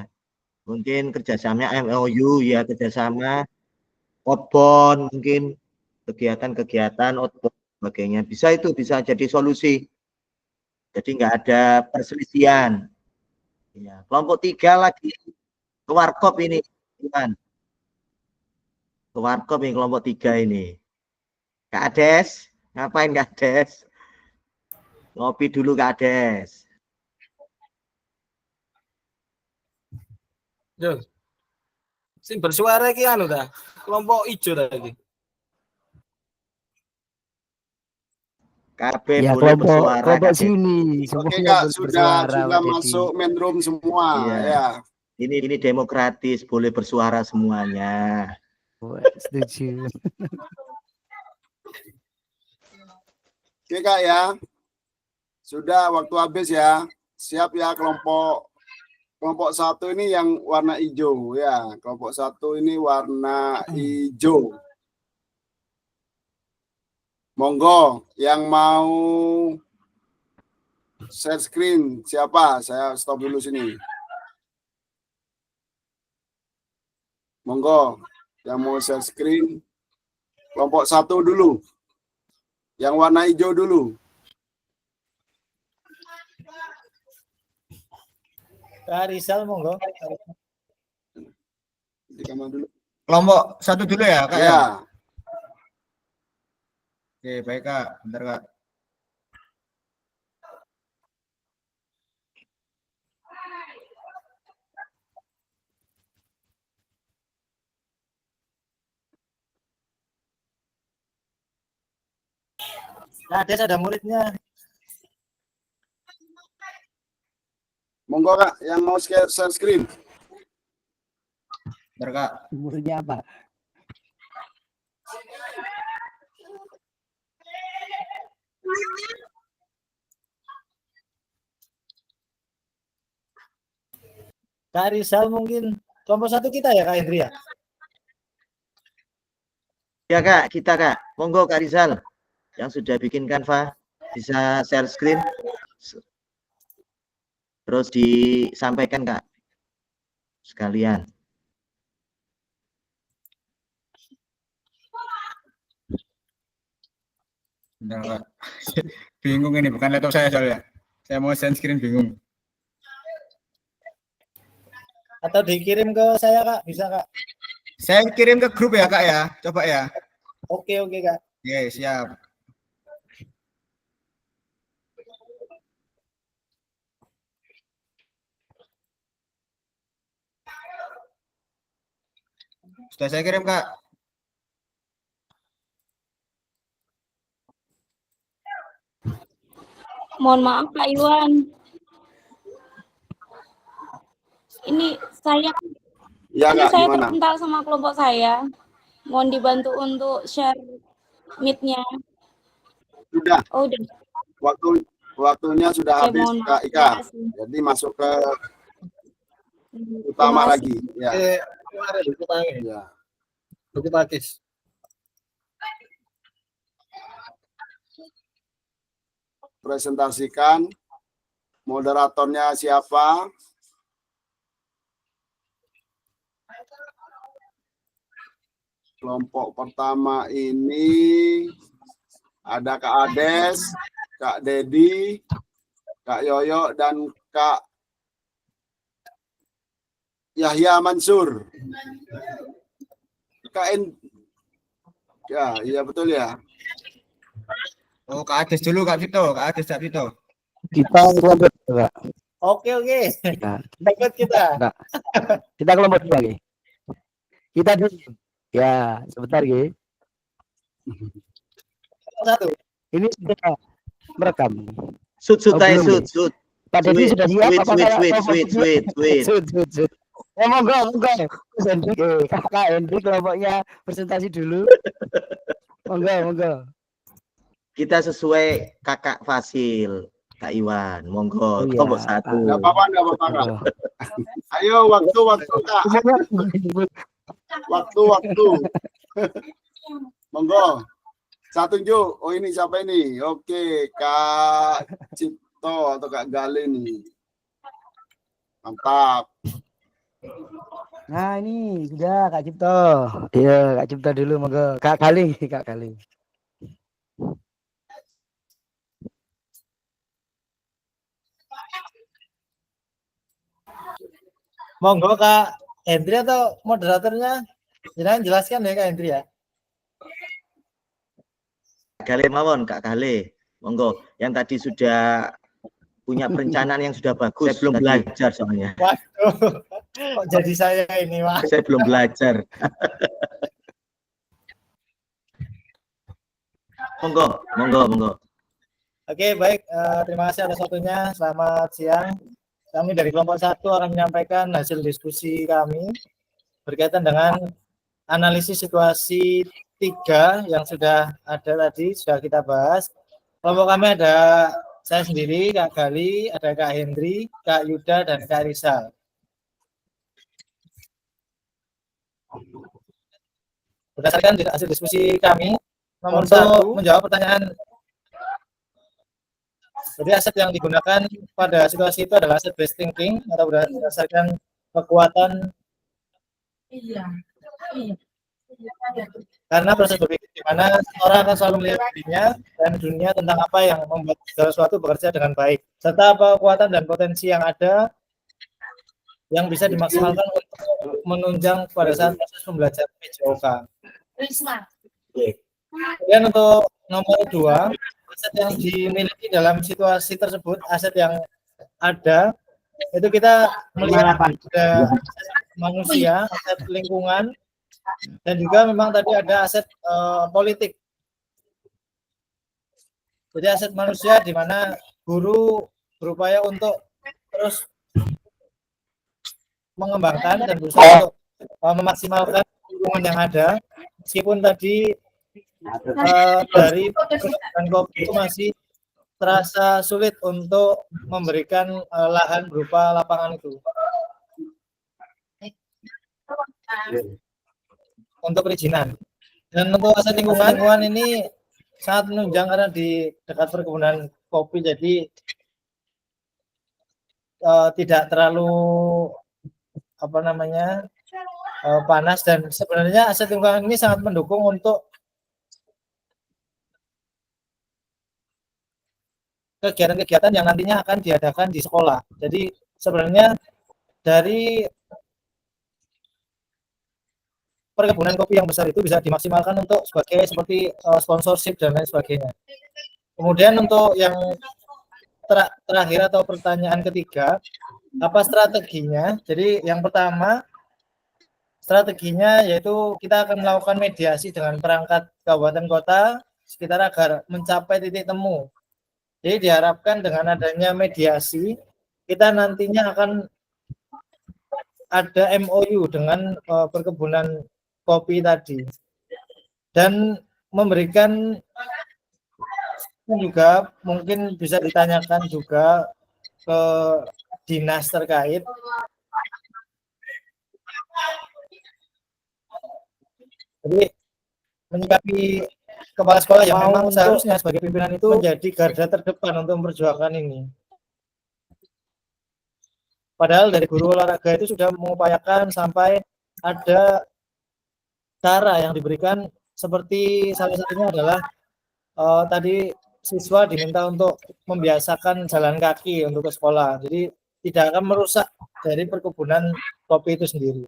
Mungkin kerjasamanya MOU ya, kerjasama outbound, mungkin kegiatan-kegiatan outbound sebagainya. Bisa itu, bisa jadi solusi. Jadi nggak ada perselisihan. Ya, kelompok 3 lagi ke warkop ini, Iwan. Ke warkop ini kelompok 3 ini. Kak Ades, ngapain Kak Ades? Ngopi dulu Kak Ades. Yo. Sing bersuara iki anu ta? Kelompok hijau tadi. KB Ya, boleh bersuara. kelompok Kak Ades. sini Oke semuanya Kak, boleh sudah bersuara, Pak Dedi. masuk main room semua Iya. ya. Ini demokratis, boleh bersuara semuanya. Wah, setuju. Oke Kak ya. Sudah waktu habis ya. Siap ya kelompok 1 ini yang warna hijau ya. Kelompok 1 ini warna hijau. Monggo yang mau share screen siapa? Saya stop dulu sini. Monggo yang mau share screen kelompok 1 dulu. Yang warna hijau dulu. Kak Rizal monggo. Di kamar dulu. Kelompok 1 dulu ya, Kak ya? Ya. Oke, baik Kak. Bentar Kak. Nah, Des ada muridnya. Monggo Kak yang mau share screen. Bentar Kak. Muridnya apa? Kak Rizal mungkin kelompok 1 kita ya Kak Hendri ya? Ya Kak, kita Kak. Monggo Kak Rizal yang sudah bikin Canva bisa share screen. Terus disampaikan Kak sekalian. Bentar Kak. Bingung ini, bukan laptop saya soalnya. Saya mau share screen bingung. Atau dikirim ke saya Kak, bisa Kak? Saya kirim ke grup ya Kak ya. Coba ya. Oke Kak. Oke, siap. Sudah saya kirim Kak. Mohon maaf Pak Iwan. Ini saya Ya ini Kak, saya gimana? terpental sama kelompok saya. Mohon dibantu untuk share meet-nya. Sudah, Oh, udah. waktunya sudah Oke, habis mohon maaf. Kak Terima Ika. kasih. Jadi masuk ke Terima utama kasih. lagi. Ya. Kemarin buku pangi, Ya. buku pakis. Presentasikan moderatornya siapa? Kelompok pertama ini ada Kak Ades, Kak Dedi, Kak Yoyo, dan Kak Yahya Mansur. Ya, iya betul ya. Oh, Kak Ades dulu, Kak Vito. Kak Ades, Kak Vito. Kita kelompok dua. Oke. Ya, Ikut kita. kita kelompok dua Ki. Kita dulu. Ya, sebentar Ki. Satu. Ini sudah merekam. Sud, Oh, belum, sud. Pak Dedi sudah siap apa saya? Sweet. Monggo. Mas Hendrik, Kakak Hendrik kelompoknya presentasi dulu. Monggo. Kita sesuai Kakak Fasil, Kak Iwan. Monggo, Oh, iya. kelompok 1. Enggak apa-apa Kak. Ayo waktu Kak. Waktu. Monggo. Saya tunjuk. Oh ini siapa ini? Oke, Kak Cipto atau Kak Gale nih. Mantap. Nah, ini sudah Kak Cipto. Iya, Kak Cipto dulu monggo. Kak Galing. Monggo Kak Hendri atau moderatornya? Jangan jelaskan ya Kak Hendri ya. Gale mawon, Kak Gale. Monggo, yang tadi sudah punya perencanaan yang sudah bagus. Saya belum belajar soalnya. Waduh, kok jadi saya ini, Pak? Saya belum belajar. Monggo. Oke, baik. Terima kasih atas waktunya. Selamat siang. Kami dari kelompok 1 akan menyampaikan hasil diskusi kami berkaitan dengan analisis situasi 3 yang sudah ada tadi, sudah kita bahas. Kelompok kami ada saya sendiri, Kak Gali, ada Kak Hendri, Kak Yuda, dan Kak Rizal. Berdasarkan hasil diskusi kami, nomor 1 menjawab pertanyaan. Jadi aset yang digunakan pada situasi itu adalah aset based thinking atau berdasarkan kekuatan. Karena proses berpikir di mana orang akan selalu melihat dirinya dan dunia tentang apa yang membuat segala sesuatu bekerja dengan baik, serta apa kekuatan dan potensi yang ada yang bisa dimaksimalkan untuk menunjang pada saat proses pembelajaran PJOK. Kemudian untuk nomor 2, aset yang dimiliki dalam situasi tersebut, aset yang ada, itu kita melihat ada manusia, aset lingkungan, dan juga memang tadi ada aset politik. Jadi aset manusia di mana guru berupaya untuk terus mengembangkan dan berusaha untuk memaksimalkan lingkungan yang ada, meskipun tadi dari dan kopi itu masih terasa sulit untuk memberikan lahan berupa lapangan itu. Untuk perizinan. Dan untuk aset lingkungan ini sangat menunjang karena di dekat perkebunan kopi, jadi tidak terlalu panas, dan sebenarnya aset lingkungan ini sangat mendukung untuk kegiatan-kegiatan yang nantinya akan diadakan di sekolah. Jadi sebenarnya dari perkebunan kopi yang besar itu bisa dimaksimalkan untuk seperti sponsorship dan lain sebagainya. Kemudian untuk yang terakhir atau pertanyaan ketiga, apa strateginya? Jadi yang pertama, strateginya yaitu kita akan melakukan mediasi dengan perangkat kabupaten kota sekitar agar mencapai titik temu Jadi diharapkan dengan adanya mediasi, kita nantinya akan ada MOU dengan perkebunan kopi tadi. Dan memberikan juga mungkin bisa ditanyakan juga ke dinas terkait jadi menyikapi kepala sekolah yang memang seharusnya sebagai pimpinan itu menjadi garda terdepan untuk memperjuangkan ini. Padahal dari guru olahraga itu sudah mengupayakan sampai ada cara yang diberikan seperti salah satunya adalah tadi siswa diminta untuk membiasakan jalan kaki untuk ke sekolah. Jadi tidak akan merusak dari perkebunan kopi itu sendiri.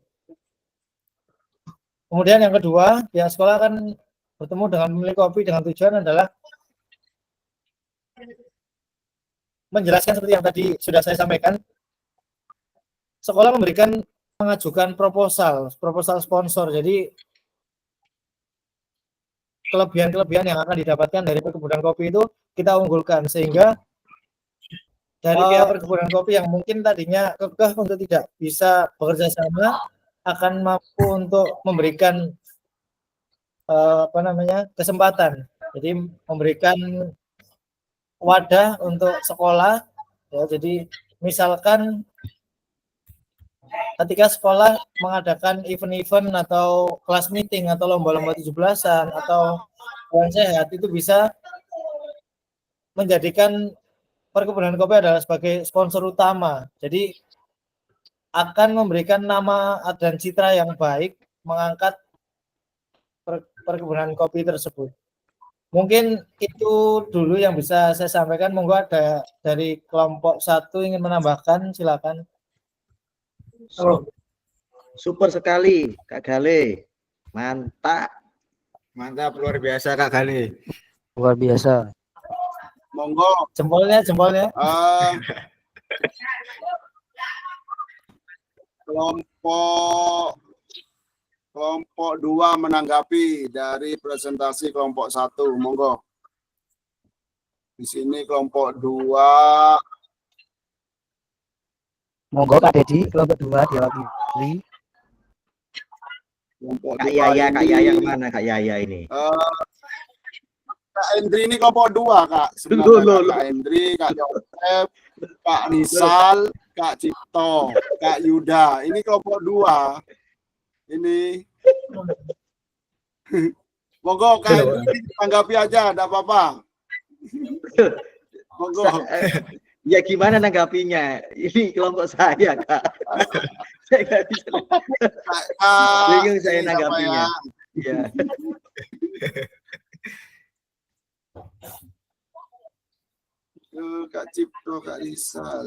Kemudian yang kedua, pihak sekolah akan bertemu dengan pemilik kopi dengan tujuan adalah menjelaskan seperti yang tadi sudah saya sampaikan. Sekolah mengajukan proposal sponsor. Jadi kelebihan-kelebihan yang akan didapatkan dari perkebunan kopi itu kita unggulkan sehingga dari pihak perkebunan kopi yang mungkin tadinya kekeh untuk tidak bisa bekerja sama akan mampu untuk memberikan kesempatan. Jadi memberikan wadah untuk sekolah ya. Jadi misalkan ketika sekolah mengadakan event-event atau kelas meeting atau lomba-lomba 17-an atau bulan sehat itu bisa menjadikan perkebunan kopi adalah sebagai sponsor utama. Jadi akan memberikan nama dan citra yang baik mengangkat perkebunan kopi tersebut. Mungkin itu dulu yang bisa saya sampaikan. Monggo ada dari kelompok 1 ingin menambahkan, silakan. Super sekali Kak Gale. Mantap. Mantap, luar biasa Kak Gale. Luar biasa. Monggo. Jempolnya. Kelompok 2 menanggapi dari presentasi kelompok 1. Monggo. Di sini kelompok 2. Monggo Kak Dedi, kelompok 2 diwakili. Kak Yaya kemana Kak Yaya ini? Kak Endri ini kelompok 2 Kak. Sebenarnya Kak Endri, Kak Joseph, Kak Rizal, Kak Cipto, Kak Yuda. Ini kelompok 2. Ini. Monggo Kak Endri tanggapi aja, enggak apa-apa. Monggo. Ya gimana nanggapinya? Ini kelompok saya, Kak. Saya nggak bisa. Bingung saya nanggapinya. Ya. Kak Cipto, Kak Rizal.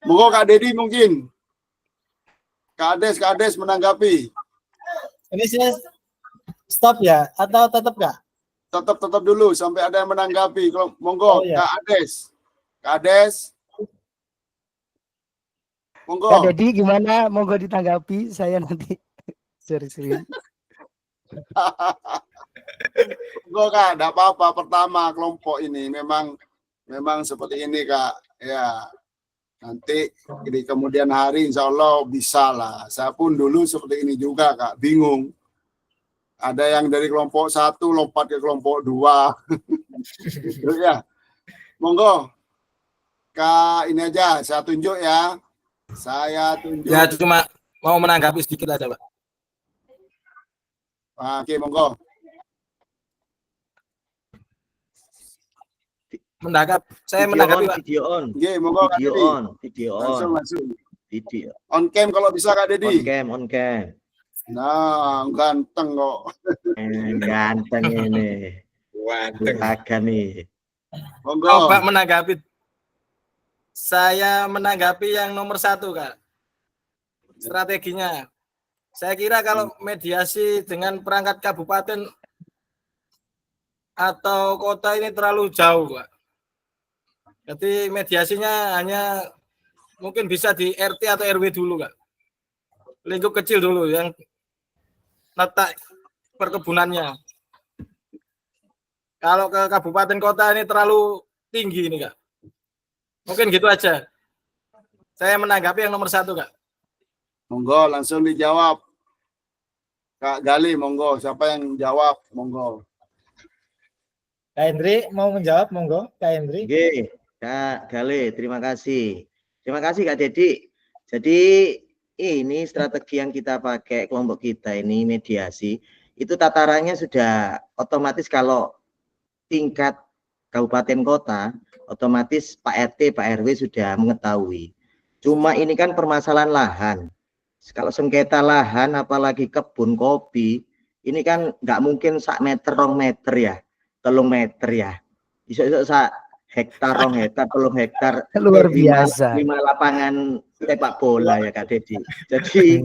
Monggo Kak Dedi mungkin. Kak Ades menanggapi. Ini saya stop ya atau tetap Kak? Tetap dulu sampai ada yang menanggapi. Monggo, iya. Kak Ades. Monggo. Kak Dedi gimana? Monggo ditanggapi. Saya nanti sering. Monggo Kak, enggak apa-apa. Pertama kelompok ini memang seperti ini Kak. Ya. Nanti di kemudian hari insya Allah bisa lah. Saya pun dulu seperti ini juga Kak. Bingung. Ada yang dari kelompok 1 lompat ke kelompok 2. Ya. Monggo. Kak ini aja saya tunjuk ya. Saya tunjuk. Ya cuma mau menanggapi sedikit aja Pak. Oke, monggo. Saya menanggapi Pak. Video on. Oke, monggo Kak Dedi. Video on. Langsung. Video. On cam kalau bisa Kak Dedi. On cam. Nah, ganteng kok. Ganteng ini. Agak nih. Monggo. Coba menanggapi. Saya menanggapi yang nomor 1 Kak. Strateginya. Saya kira kalau mediasi dengan perangkat kabupaten atau kota ini terlalu jauh Pak. Jadi mediasinya hanya mungkin bisa di RT atau RW dulu Kak. Lingkup kecil dulu yang letak perkebunannya. kalau ke kabupaten kota ini terlalu tinggi ini Kak. Mungkin gitu aja. Saya menanggapi yang nomor 1 Kak. Monggo langsung dijawab. Kak Gali, monggo. Siapa yang jawab? Monggo. Kak Hendri mau menjawab, monggo Kak Hendri. Oke, Kak Gale, terima kasih. Terima kasih Kak Dedi. Jadi ini strategi yang kita pakai kelompok kita ini mediasi, itu tatarannya sudah otomatis kalau tingkat kabupaten kota, otomatis Pak RT, Pak RW sudah mengetahui. Cuma ini kan permasalahan lahan. Kalau sengketa lahan, apalagi kebun kopi, ini kan nggak mungkin 1 meter, 2 meter ya, 3 meter ya. Iso-iso sak hektar, 2 hektar, 3 hektar, Luar 5 biasa. lapangan sepak bola ya Kak Dedi. Jadi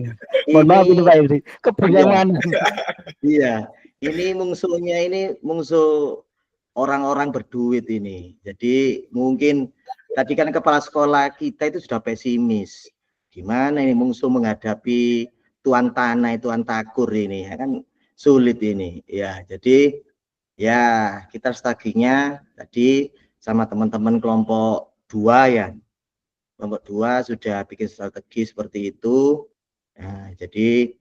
Mohon maaf ini Pak Hendri, Iya. kebenyangan. Iya, ini musuhnya ini musuh orang-orang berduit ini. Jadi mungkin tadi kan kepala sekolah kita itu sudah pesimis. Gimana ini musuh menghadapi tuan tanah, tuan takur ini, ya kan sulit ini. Ya, jadi ya kita strateginya tadi sama teman-teman kelompok 2 ya. Kelompok 2 sudah bikin strategi seperti itu. Nah, jadi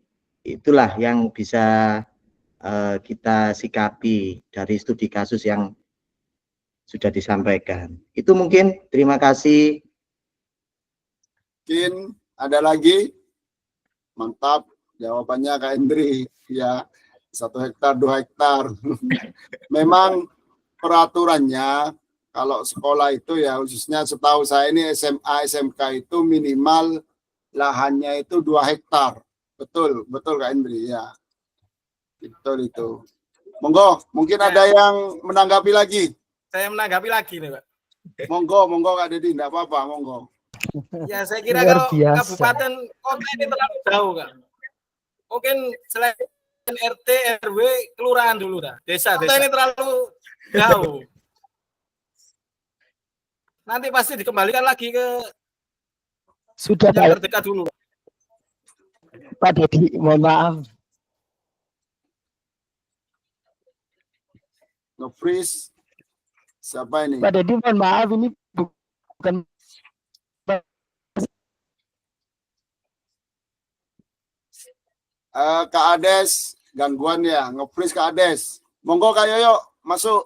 itulah yang bisa kita sikapi dari studi kasus yang sudah disampaikan. Itu mungkin, terima kasih. Mungkin ada lagi? Mantap, jawabannya Kak Hendri. Ya, 1 hektar, 2 hektar. Memang peraturannya kalau sekolah itu ya khususnya setahu saya ini SMA, SMK itu minimal lahannya itu 2 hektar. Betul, betul Kak Hendri ya. Betul itu. Monggo, mungkin ada yang menanggapi lagi. Saya menanggapi lagi nih Pak. Monggo, monggo Kak Dedi, enggak apa-apa, monggo. Ya saya kira Luar kalau biasa. kabupaten kota ini terlalu jauh Kak. Mungkin selain RT, RW, kelurahan dulu dah. Desa ini terlalu jauh. Nanti pasti dikembalikan lagi ke Sudah yang Pak, terdekat dulu. Pak Dedi, mohon maaf. Nge-freeze. Siapa ini? Pak Dedi, mohon maaf ini bukan Kak Ades, gangguan ya, nge-freeze Kak Ades. Monggo Kak Yoyo, masuk.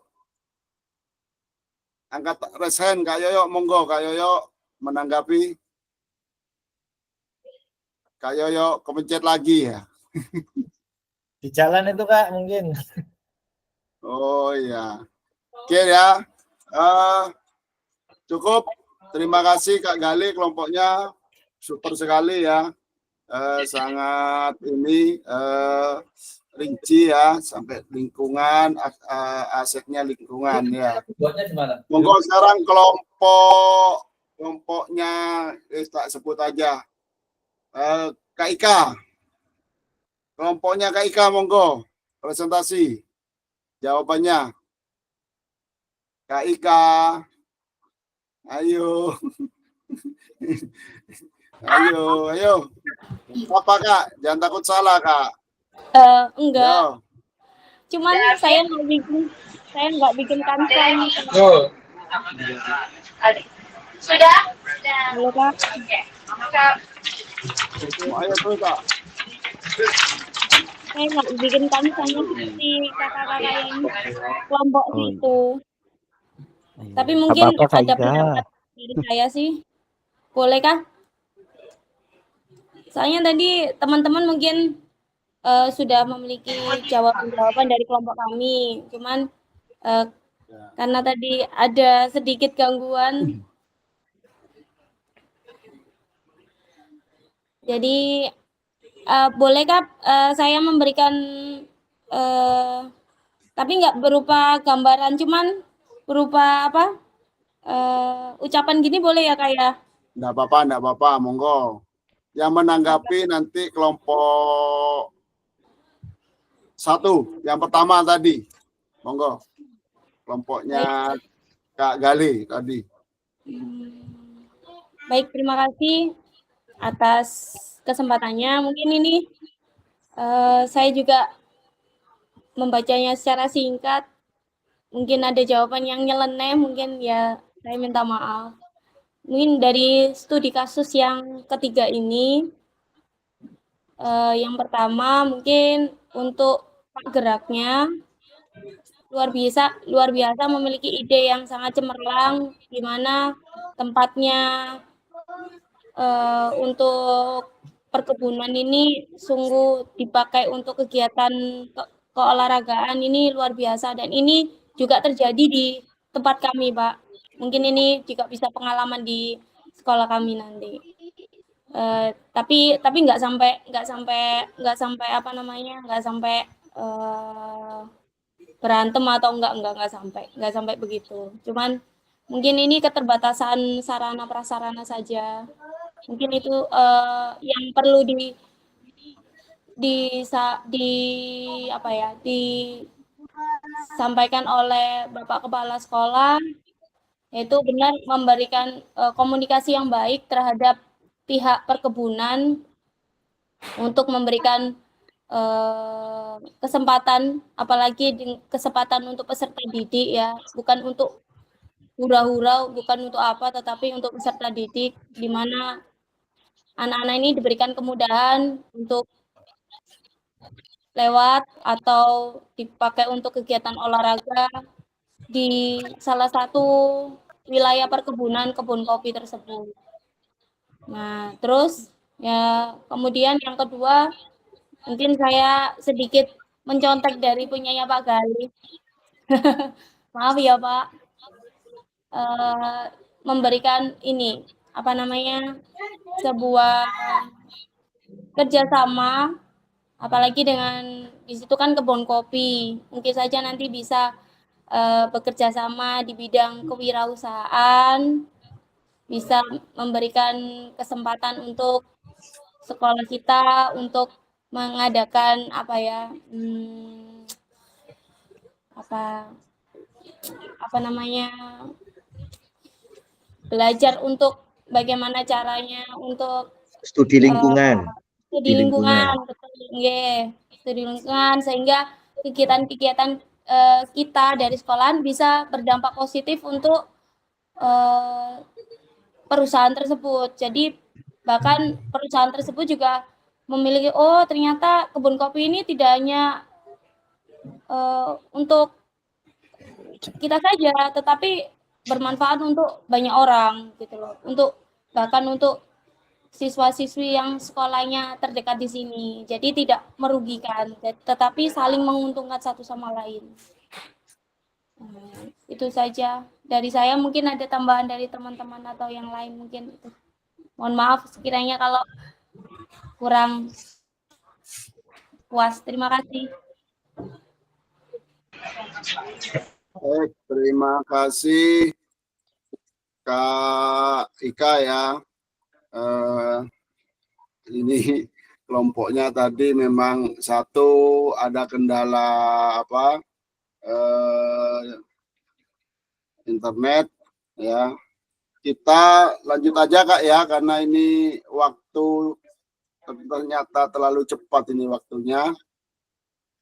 Angkat raise hand Kak Yoyo, monggo Kak Yoyo menanggapi. Kak Yoyo, kepencet lagi ya. Di jalan itu Kak mungkin. Oh iya. Oke ya. Cukup. Terima kasih Kak Gali, kelompoknya super sekali ya. Sangat ini rinci ya, sampai lingkungan, asetnya lingkungan ya. Monggo sekarang kelompoknya tak sebut aja. Kak Ika. Kelompoknya Kak Ika, monggo presentasi. Jawabannya. Kak Ika. Ayo. Ayo. Apa Kak? Jangan takut salah Kak. Enggak. Yo. Cuman saya nggak bikin kancan. Sudah? Halo Kak. Ayo terus Kak. Saya nggak bikin kancannya seperti kakak-kakak yang kelompok itu. Tapi mungkin apa-apa, Kak ada Ika. pendapat dari saya sih. Boleh kah? Soalnya tadi teman-teman mungkin sudah memiliki jawaban-jawaban dari kelompok kami. Cuman karena tadi ada sedikit gangguan. Jadi bolehkah saya memberikan tapi nggak berupa gambaran, cuman berupa apa? Ucapan gini boleh ya Kak ya? Enggak apa-apa, monggo. Yang menanggapi nanti kelompok 1, yang pertama tadi. Monggo. Kelompoknya Kak Gali tadi. Baik, terima kasih atas kesempatannya. Mungkin ini saya juga membacanya secara singkat. mungkin ada jawaban yang nyeleneh, mungkin ya saya minta maaf. Mungkin dari studi kasus yang ketiga ini, yang pertama mungkin untuk geraknya luar biasa memiliki ide yang sangat cemerlang, di mana tempatnya untuk perkebunan ini sungguh dipakai untuk kegiatan keolahragaan ini luar biasa, dan ini juga terjadi di tempat kami, Pak. Mungkin ini juga bisa pengalaman di sekolah kami nanti. Tapi nggak sampai apa namanya, nggak sampai berantem atau nggak sampai begitu. Cuman mungkin ini keterbatasan sarana prasarana saja. Mungkin itu yang perlu disampaikan oleh Bapak Kepala Sekolah, yaitu benar memberikan komunikasi yang baik terhadap pihak perkebunan untuk memberikan kesempatan, apalagi kesempatan untuk peserta didik ya, bukan untuk hura-hura, bukan untuk apa, tetapi untuk peserta didik, di mana anak-anak ini diberikan kemudahan untuk lewat atau dipakai untuk kegiatan olahraga di salah satu wilayah perkebunan kebun kopi tersebut. Nah, terus ya kemudian yang kedua, mungkin saya sedikit mencontek dari punyanya Pak Gali. Maaf ya Pak. Memberikan ini, apa namanya, sebuah kerjasama, apalagi dengan di situ kan kebun kopi. Mungkin saja nanti bisa bekerja sama di bidang kewirausahaan, bisa memberikan kesempatan untuk sekolah kita untuk mengadakan apa namanya, belajar untuk bagaimana caranya untuk Studi lingkungan. studi lingkungan, betul, studi lingkungan, sehingga kegiatan-kegiatan kita dari sekolahan bisa berdampak positif untuk perusahaan tersebut. Jadi bahkan perusahaan tersebut juga memiliki, oh ternyata kebun kopi ini tidak hanya untuk kita saja, tetapi bermanfaat untuk banyak orang gitu loh. Bahkan untuk siswa-siswi yang sekolahnya terdekat di sini. Jadi tidak merugikan, tetapi saling menguntungkan satu sama lain. Itu saja dari saya. Mungkin ada tambahan dari teman-teman atau yang lain mungkin itu. Mohon maaf sekiranya kalau kurang puas. Terima kasih. Baik, terima kasih Kak Ika ya. Ini kelompoknya tadi memang satu ada kendala internet ya. Kita lanjut aja Kak ya, karena ini waktu ternyata terlalu cepat ini waktunya.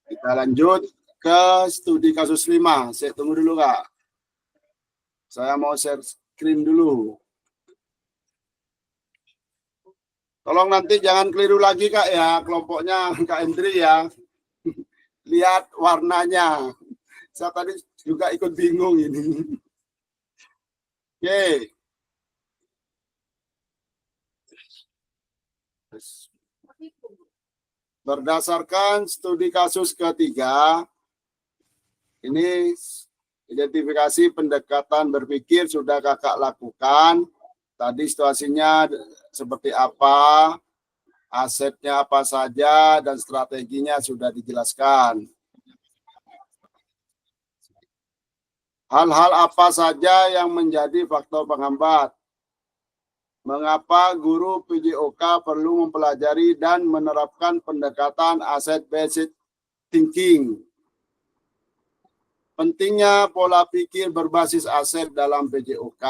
Kita lanjut ke studi kasus 5. Saya tunggu dulu Kak. Saya mau share screen dulu. Tolong nanti jangan keliru lagi Kak ya, kelompoknya Kak Hendri ya. Lihat warnanya. Saya tadi juga ikut bingung ini. Oke. Berdasarkan studi kasus ketiga, ini identifikasi pendekatan berpikir sudah Kakak lakukan. Tadi situasinya seperti apa, asetnya apa saja, dan strateginya sudah dijelaskan. Hal-hal apa saja yang menjadi faktor penghambat? Mengapa guru PJOK perlu mempelajari dan menerapkan pendekatan asset-based thinking? Pentingnya pola pikir berbasis aset dalam PJOK.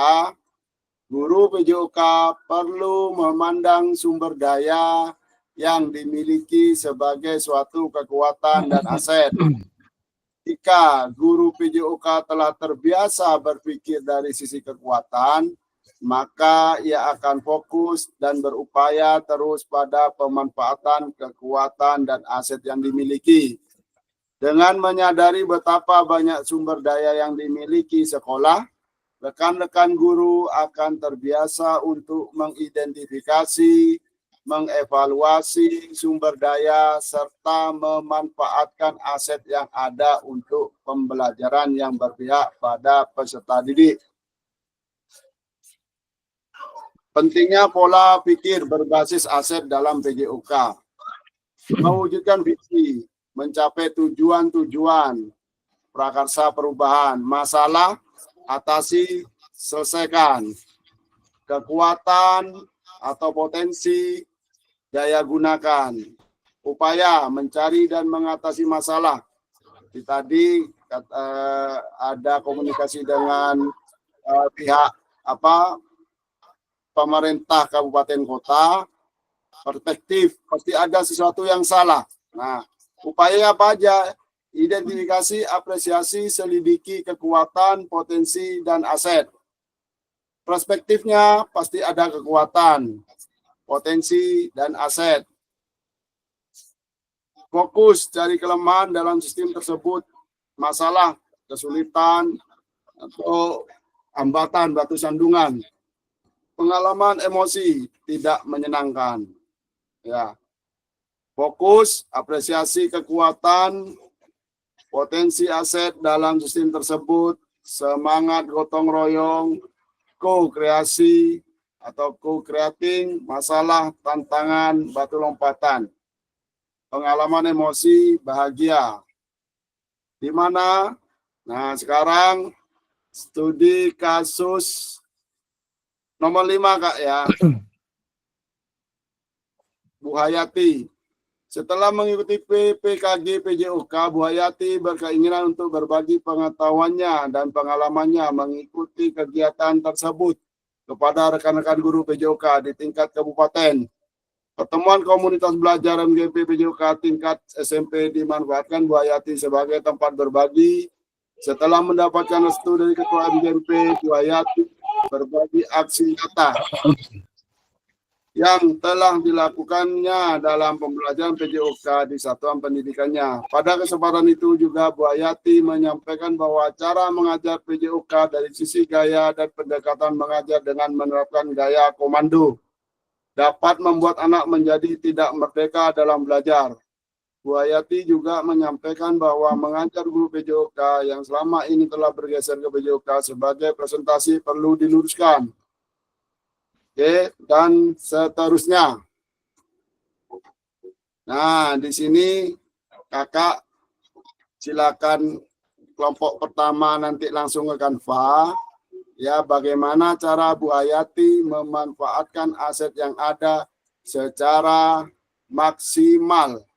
Guru PJOK perlu memandang sumber daya yang dimiliki sebagai suatu kekuatan dan aset. Jika guru PJOK telah terbiasa berpikir dari sisi kekuatan, maka ia akan fokus dan berupaya terus pada pemanfaatan kekuatan dan aset yang dimiliki. Dengan menyadari betapa banyak sumber daya yang dimiliki sekolah, rekan-rekan guru akan terbiasa untuk mengidentifikasi, mengevaluasi sumber daya, serta memanfaatkan aset yang ada untuk pembelajaran yang berpihak pada peserta didik. Pentingnya pola pikir berbasis aset dalam PJOK. Mewujudkan visi, mencapai tujuan-tujuan, prakarsa perubahan, masalah, atasi, selesaikan. Kekuatan atau potensi, daya gunakan. Upaya mencari dan mengatasi masalah. Tadi ada komunikasi dengan pihak pemerintah kabupaten kota, perspektif pasti ada sesuatu yang salah. Nah, upaya apa aja? Identifikasi, apresiasi, selidiki kekuatan, potensi, dan aset. Perspektifnya pasti ada kekuatan, potensi, dan aset. Fokus cari kelemahan dalam sistem tersebut, masalah, kesulitan, atau hambatan, batu sandungan. Pengalaman emosi tidak menyenangkan. Ya. Fokus, apresiasi kekuatan, potensi aset dalam sistem tersebut, semangat gotong royong, co-kreasi atau co-creating, masalah, tantangan, batu lompatan. Pengalaman emosi, bahagia. Di mana? Nah, sekarang studi kasus nomor 5, Kak, ya. Bu Hayati. Setelah mengikuti PPKG PJOK, Bu Hayati berkeinginan untuk berbagi pengetahuannya dan pengalamannya mengikuti kegiatan tersebut kepada rekan-rekan guru PJOK di tingkat kabupaten. Pertemuan komunitas belajar MGP PJOK tingkat SMP dimanfaatkan Bu Hayati sebagai tempat berbagi. Setelah mendapatkan restu dari Ketua MGP, Bu Hayati berbagi aksi nyata yang telah dilakukannya dalam pembelajaran PJOK di satuan pendidikannya. Pada kesempatan itu juga Bu Hayati menyampaikan bahwa cara mengajar PJOK dari sisi gaya dan pendekatan mengajar dengan menerapkan gaya komando dapat membuat anak menjadi tidak merdeka dalam belajar. Bu Hayati juga menyampaikan bahwa mengajar guru PJOK yang selama ini telah bergeser ke PJOK sebagai presentasi perlu diluruskan. Oke, dan seterusnya. Nah, di sini kakak silakan kelompok pertama nanti langsung ke Canva. Ya, bagaimana cara Bu Hayati memanfaatkan aset yang ada secara maksimal.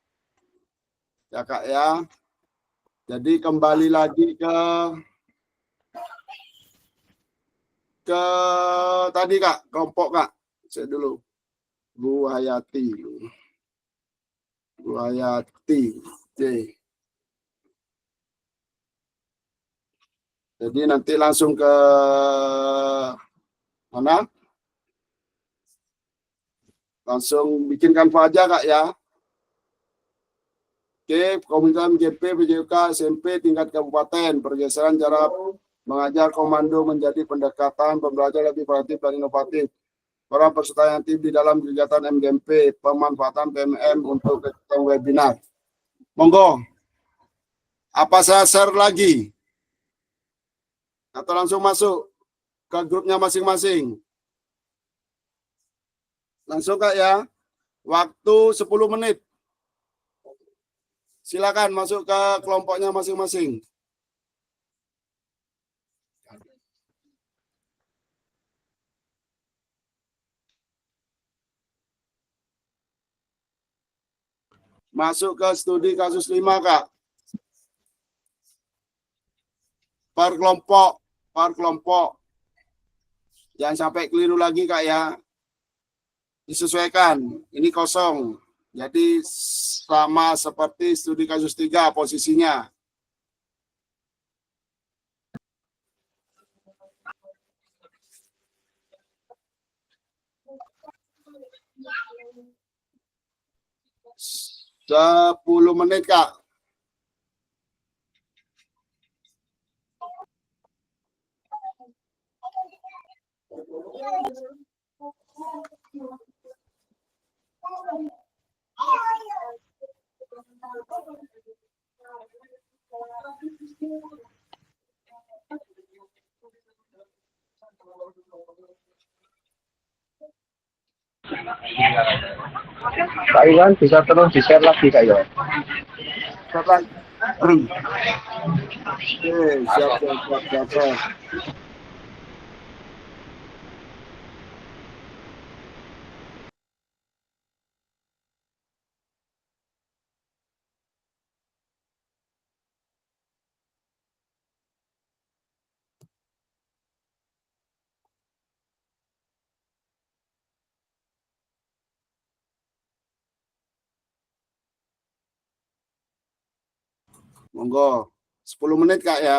Ya, Kak, ya. Jadi kembali lagi ke tadi, Kak, kelompok, Kak. Saya dulu. Bu Hayati. Bu Hayati. Oke. Jadi nanti langsung ke mana? Langsung bikin Canva aja, Kak, ya. Oke, komunitas MGP PJOK SMP tingkat kabupaten, pergeseran cara mengajar komando menjadi pendekatan pembelajar lebih kreatif dan inovatif. Para peserta yang aktif di dalam kegiatan MGP, pemanfaatan PMM untuk kegiatan webinar. Monggo. Apa saya share lagi? Atau langsung masuk ke grupnya masing-masing? Langsung, Kak, ya. Waktu 10 menit. Silakan masuk ke kelompoknya masing-masing. Masuk ke studi kasus 5, Kak. Per kelompok. Jangan sampai keliru lagi, Kak, ya. Disesuaikan. Ini kosong. Jadi sama seperti studi kasus 3 posisinya. 10 menit, Kak. Kak Iwan bisa terus di-share lagi Kak Iwan. Siap, siap. Monggo. 10 menit, Kak, ya.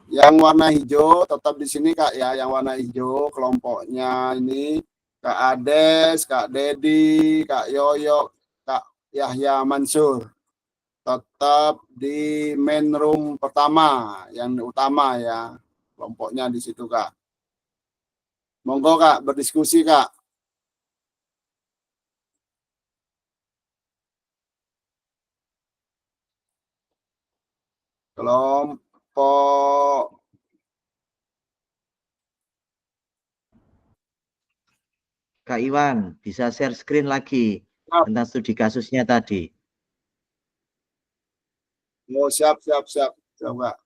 Yang warna hijau tetap di sini, Kak, ya. Yang warna hijau kelompoknya ini Kak Ades, Kak Dedi, Kak Yoyo, Kak Yahya Mansur. Tetap di main room pertama, yang utama ya. Kelompoknya di situ, Kak. Monggo, Kak, berdiskusi, Kak. Kelompok Kak Iwan, bisa share screen lagi tentang studi kasusnya tadi. Oh, siap, Kak.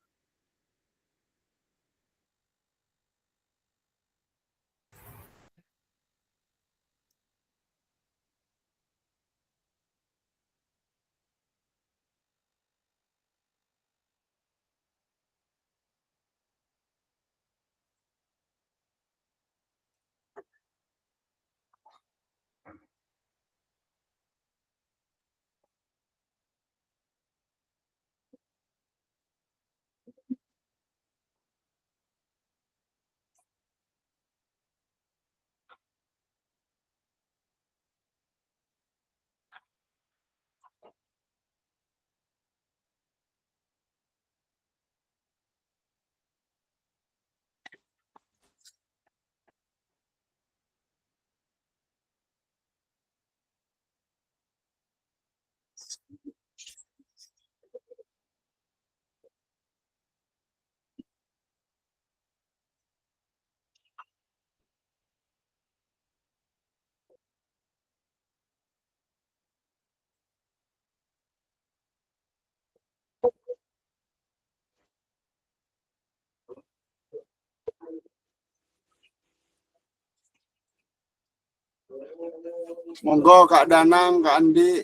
Monggo Kak Danang, Kak Andi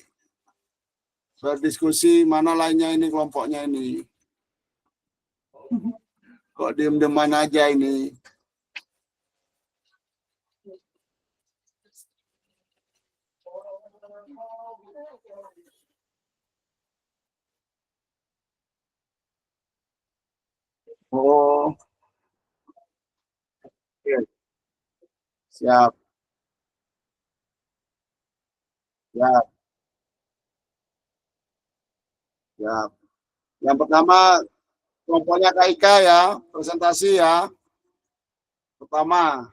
berdiskusi mana lainnya ini kelompoknya ini. Kok diem-dieman aja ini. Oh, oke. Siap, siap, siap. Yang pertama kelompoknya Kak Ika ya, presentasi ya. Pertama,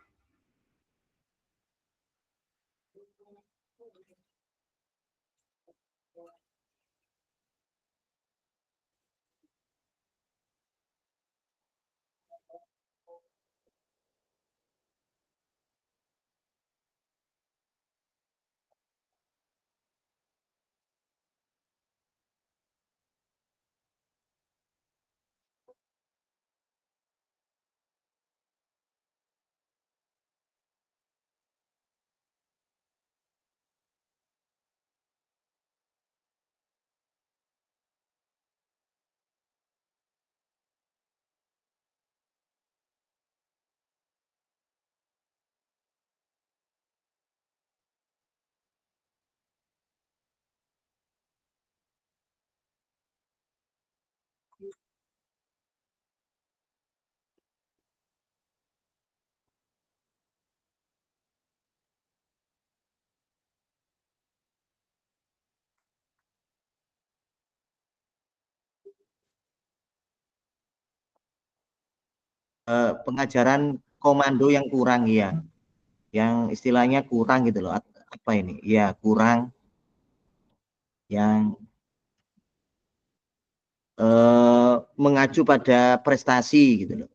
pengajaran komando yang kurang ya, yang istilahnya kurang gitu loh. Apa ini? Ya kurang yang mengacu pada prestasi gitu loh.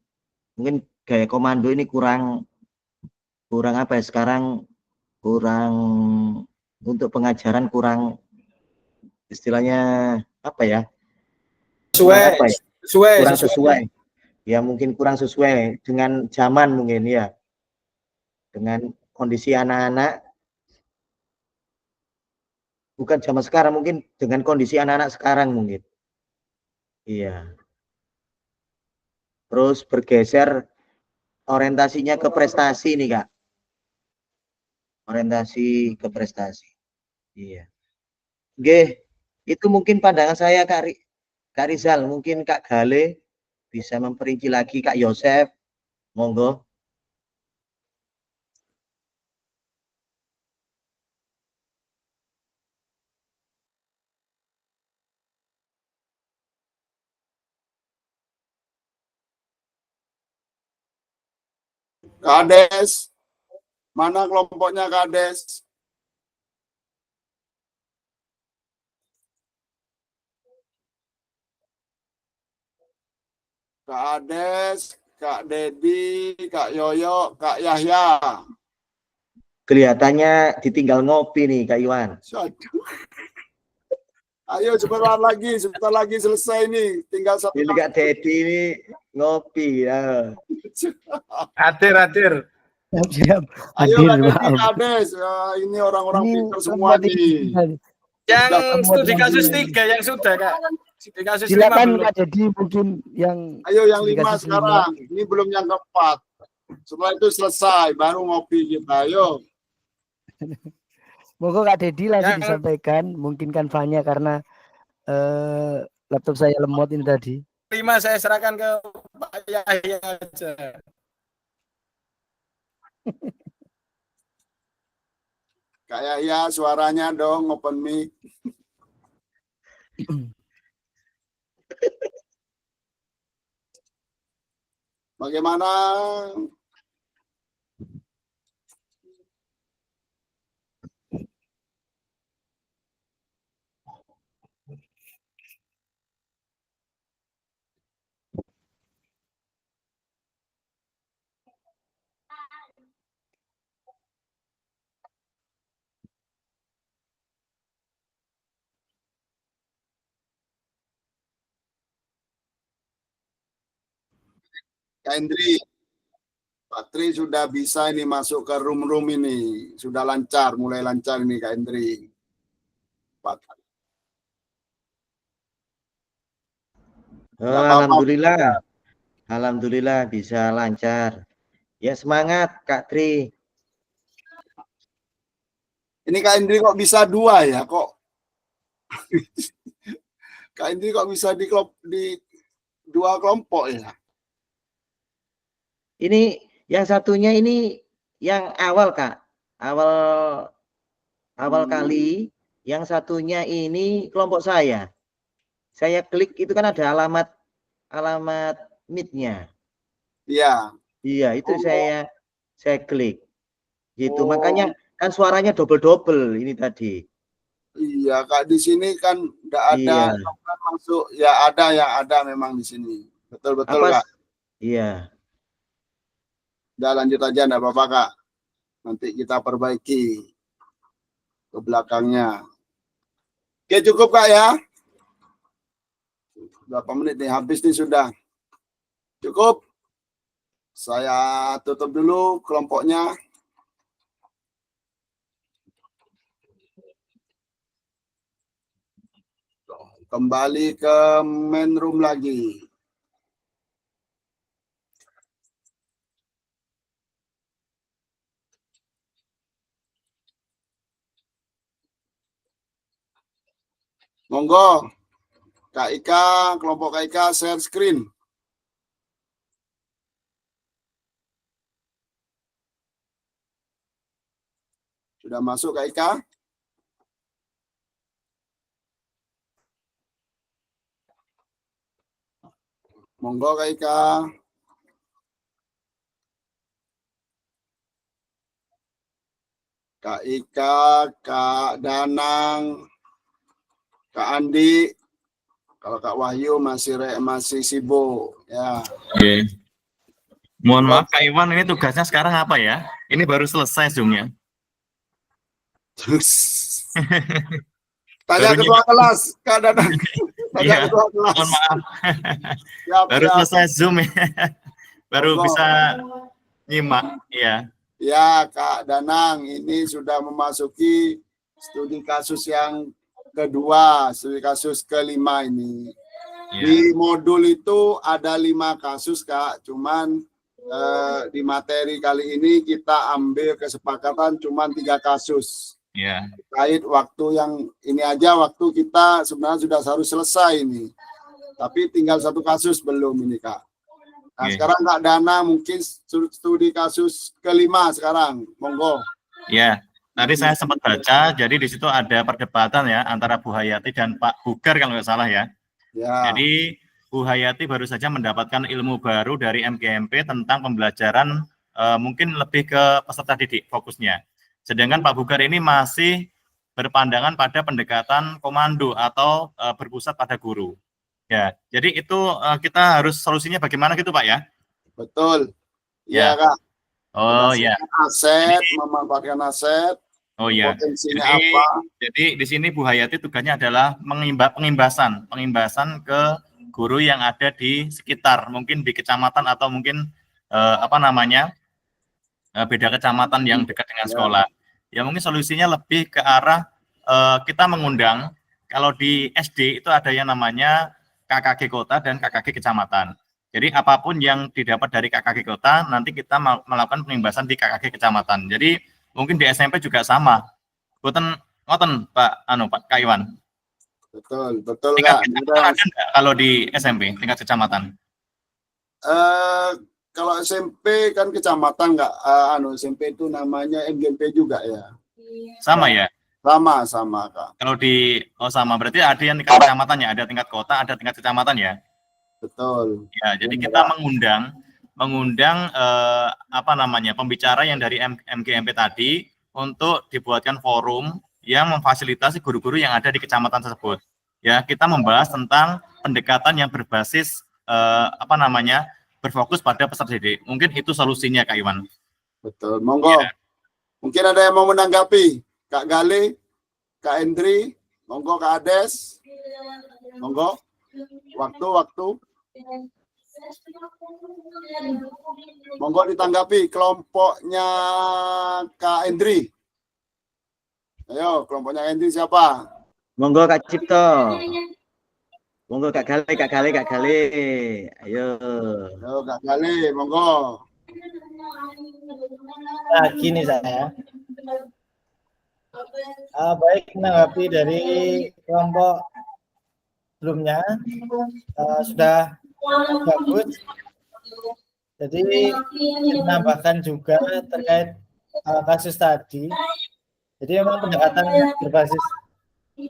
Mungkin gaya komando ini kurang apa ya sekarang, kurang untuk pengajaran kurang istilahnya apa ya? Kurang apa ya? Kurang sesuai. Ya mungkin kurang sesuai dengan zaman mungkin ya. Dengan kondisi anak-anak, bukan zaman sekarang, mungkin dengan kondisi anak-anak sekarang mungkin. Iya. Terus bergeser orientasinya ke prestasi nih Kak. Orientasi ke prestasi. Iya. Oke, itu mungkin pandangan saya Kak Rizal, mungkin Kak Gale bisa memperinci lagi, Kak Yosef, monggo. Kades, mana kelompoknya Kades? Kak Ades, Kak Dedi, Kak Yoyo, Kak Yahya. Kelihatannya ditinggal ngopi nih Kak Iwan. Ayo sebentar lagi selesai nih. Tinggal satu. Ini Kak Dedi ini ngopi ya. Hadir. Siap. Ayo Hadir, Kak maaf. Ades, ini orang-orang Ini pintar semua lemot nih. Yang studi Sudah. kasus 3 yang sudah Kak. Studi kasus 5 Silakan belum. Kak Dedi mungkin yang Ayo yang studi 5 kasus sekarang. Ini belum yang keempat. Setelah itu selesai, baru ngopi kita. Ayo. Moga Kak Dedi langsung Yang disampaikan, mungkin kan Fanya karena laptop saya lemot ini tadi. 5 saya serahkan ke Pak Yahya aja. Kak Yahya, suaranya dong, open mic. Bagaimana? Kak Indri, Pak Tri sudah bisa ini masuk ke room-room ini. Sudah lancar, mulai lancar ini Kak Hendri. Pak. Oh, alhamdulillah. Alhamdulillah bisa lancar. Ya semangat Kak Tri. Ini Kak Hendri kok bisa 2 ya? Kok Kak Hendri kok bisa di 2 kelompok ya? Ini yang satunya ini yang awal Kak. Awal kali, yang satunya ini kelompok saya. Saya klik itu kan ada alamat meet-nya. Iya. Iya, itu saya klik. Gitu. Makanya kan suaranya double-double ini tadi. Iya, Kak, di sini kan enggak ada kan masuk. Ya ada memang di sini. Betul-betul, Kak. Iya. Udah lanjut aja enggak apa-apa, Kak. Nanti kita perbaiki ke belakangnya. Oke, cukup, Kak ya. Berapa menit nih? Habis nih sudah. Cukup. Saya tutup dulu kelompoknya. Kembali ke main room lagi. Monggo, Kak Ika, kelompok Kak Ika share screen. Sudah masuk Kak Ika? Monggo Kak Ika. Kak Ika, Kak Danang, Kak Andi. Kalau Kak Wahyu masih sibuk ya. Oke. Mohon maaf Kak Iwan, ini tugasnya sekarang apa ya? Ini baru selesai Zoom-nya. Tanya ketua kelas, Kak Danang. Tanya Iya, ketua kelas. mohon maaf. Baru Siap. selesai Zoom ya. Baru bisa nyimak, ya. Ya, Kak Danang, ini sudah memasuki studi kasus yang kedua, studi kasus kelima ini. Ya. Di modul itu ada 5 kasus, Kak. Cuman di materi kali ini kita ambil kesepakatan cuman 3 kasus. Ya. Terkait waktu yang ini aja, waktu kita sebenarnya sudah harus selesai ini. Tapi tinggal 1 kasus belum ini, Kak. Nah, sekarang Kak Dana mungkin studi kasus kelima sekarang, monggo. Ya, tadi saya sempat baca, jadi di situ ada perdebatan ya antara Bu Hayati dan Pak Bugar kalau nggak salah ya. Ya. Jadi Bu Hayati baru saja mendapatkan ilmu baru dari MGMP tentang pembelajaran mungkin lebih ke peserta didik fokusnya. Sedangkan Pak Bugar ini masih berpandangan pada pendekatan komando atau berpusat pada guru. Ya, jadi itu kita harus solusinya bagaimana gitu Pak ya? Betul. Ya, Kak. Oh ya. Aset, memanfaatkan aset. Oh ya. Potensinya apa? Jadi di sini Bu Hayati tugasnya adalah pengimbasan ke guru yang ada di sekitar, mungkin di kecamatan atau mungkin beda kecamatan yang dekat dengan sekolah. Ya mungkin solusinya lebih ke arah kita mengundang. Kalau di SD itu ada yang namanya KKG kota dan KKG kecamatan. Jadi apapun yang didapat dari KKG kota nanti kita melakukan pengimbasan di KKG kecamatan. Jadi mungkin di SMP juga sama. Ngoten Pak Kak Iwan. Betul tingkat Kak. Kecamatan ada enggak kalau di SMP tingkat kecamatan? Kalau SMP kan kecamatan enggak, SMP itu namanya MGMP juga ya. Sama ya? Sama Kak. Kalau di sama berarti ada yang tingkat kecamatan ya, ada tingkat kota, ada tingkat kecamatan ya. Betul. Ya, jadi kita mengundang pembicara yang dari MGMP tadi untuk dibuatkan forum yang memfasilitasi guru-guru yang ada di kecamatan tersebut. Ya, kita membahas tentang pendekatan yang berbasis berfokus pada peserta didik. Mungkin itu solusinya Kak Iwan. Betul. Monggo. Ya. Mungkin ada yang mau menanggapi? Kak Gale, Kak Hendri, monggo Kak Ades. Monggo. Waktu. Monggo ditanggapi kelompoknya Kak Endri. Ayo, kelompoknya Endri siapa? Monggo Kak Cipto. Monggo Kak Gale, Kak Gale, Kak Gale. Ayo. Ayo Kak Gale, monggo. Nah, gini saya. Baik, menanggapi dari kelompok sebelumnya sudah bagus. Jadi menambahkan juga terkait kasus tadi. Jadi memang pendekatan berbasis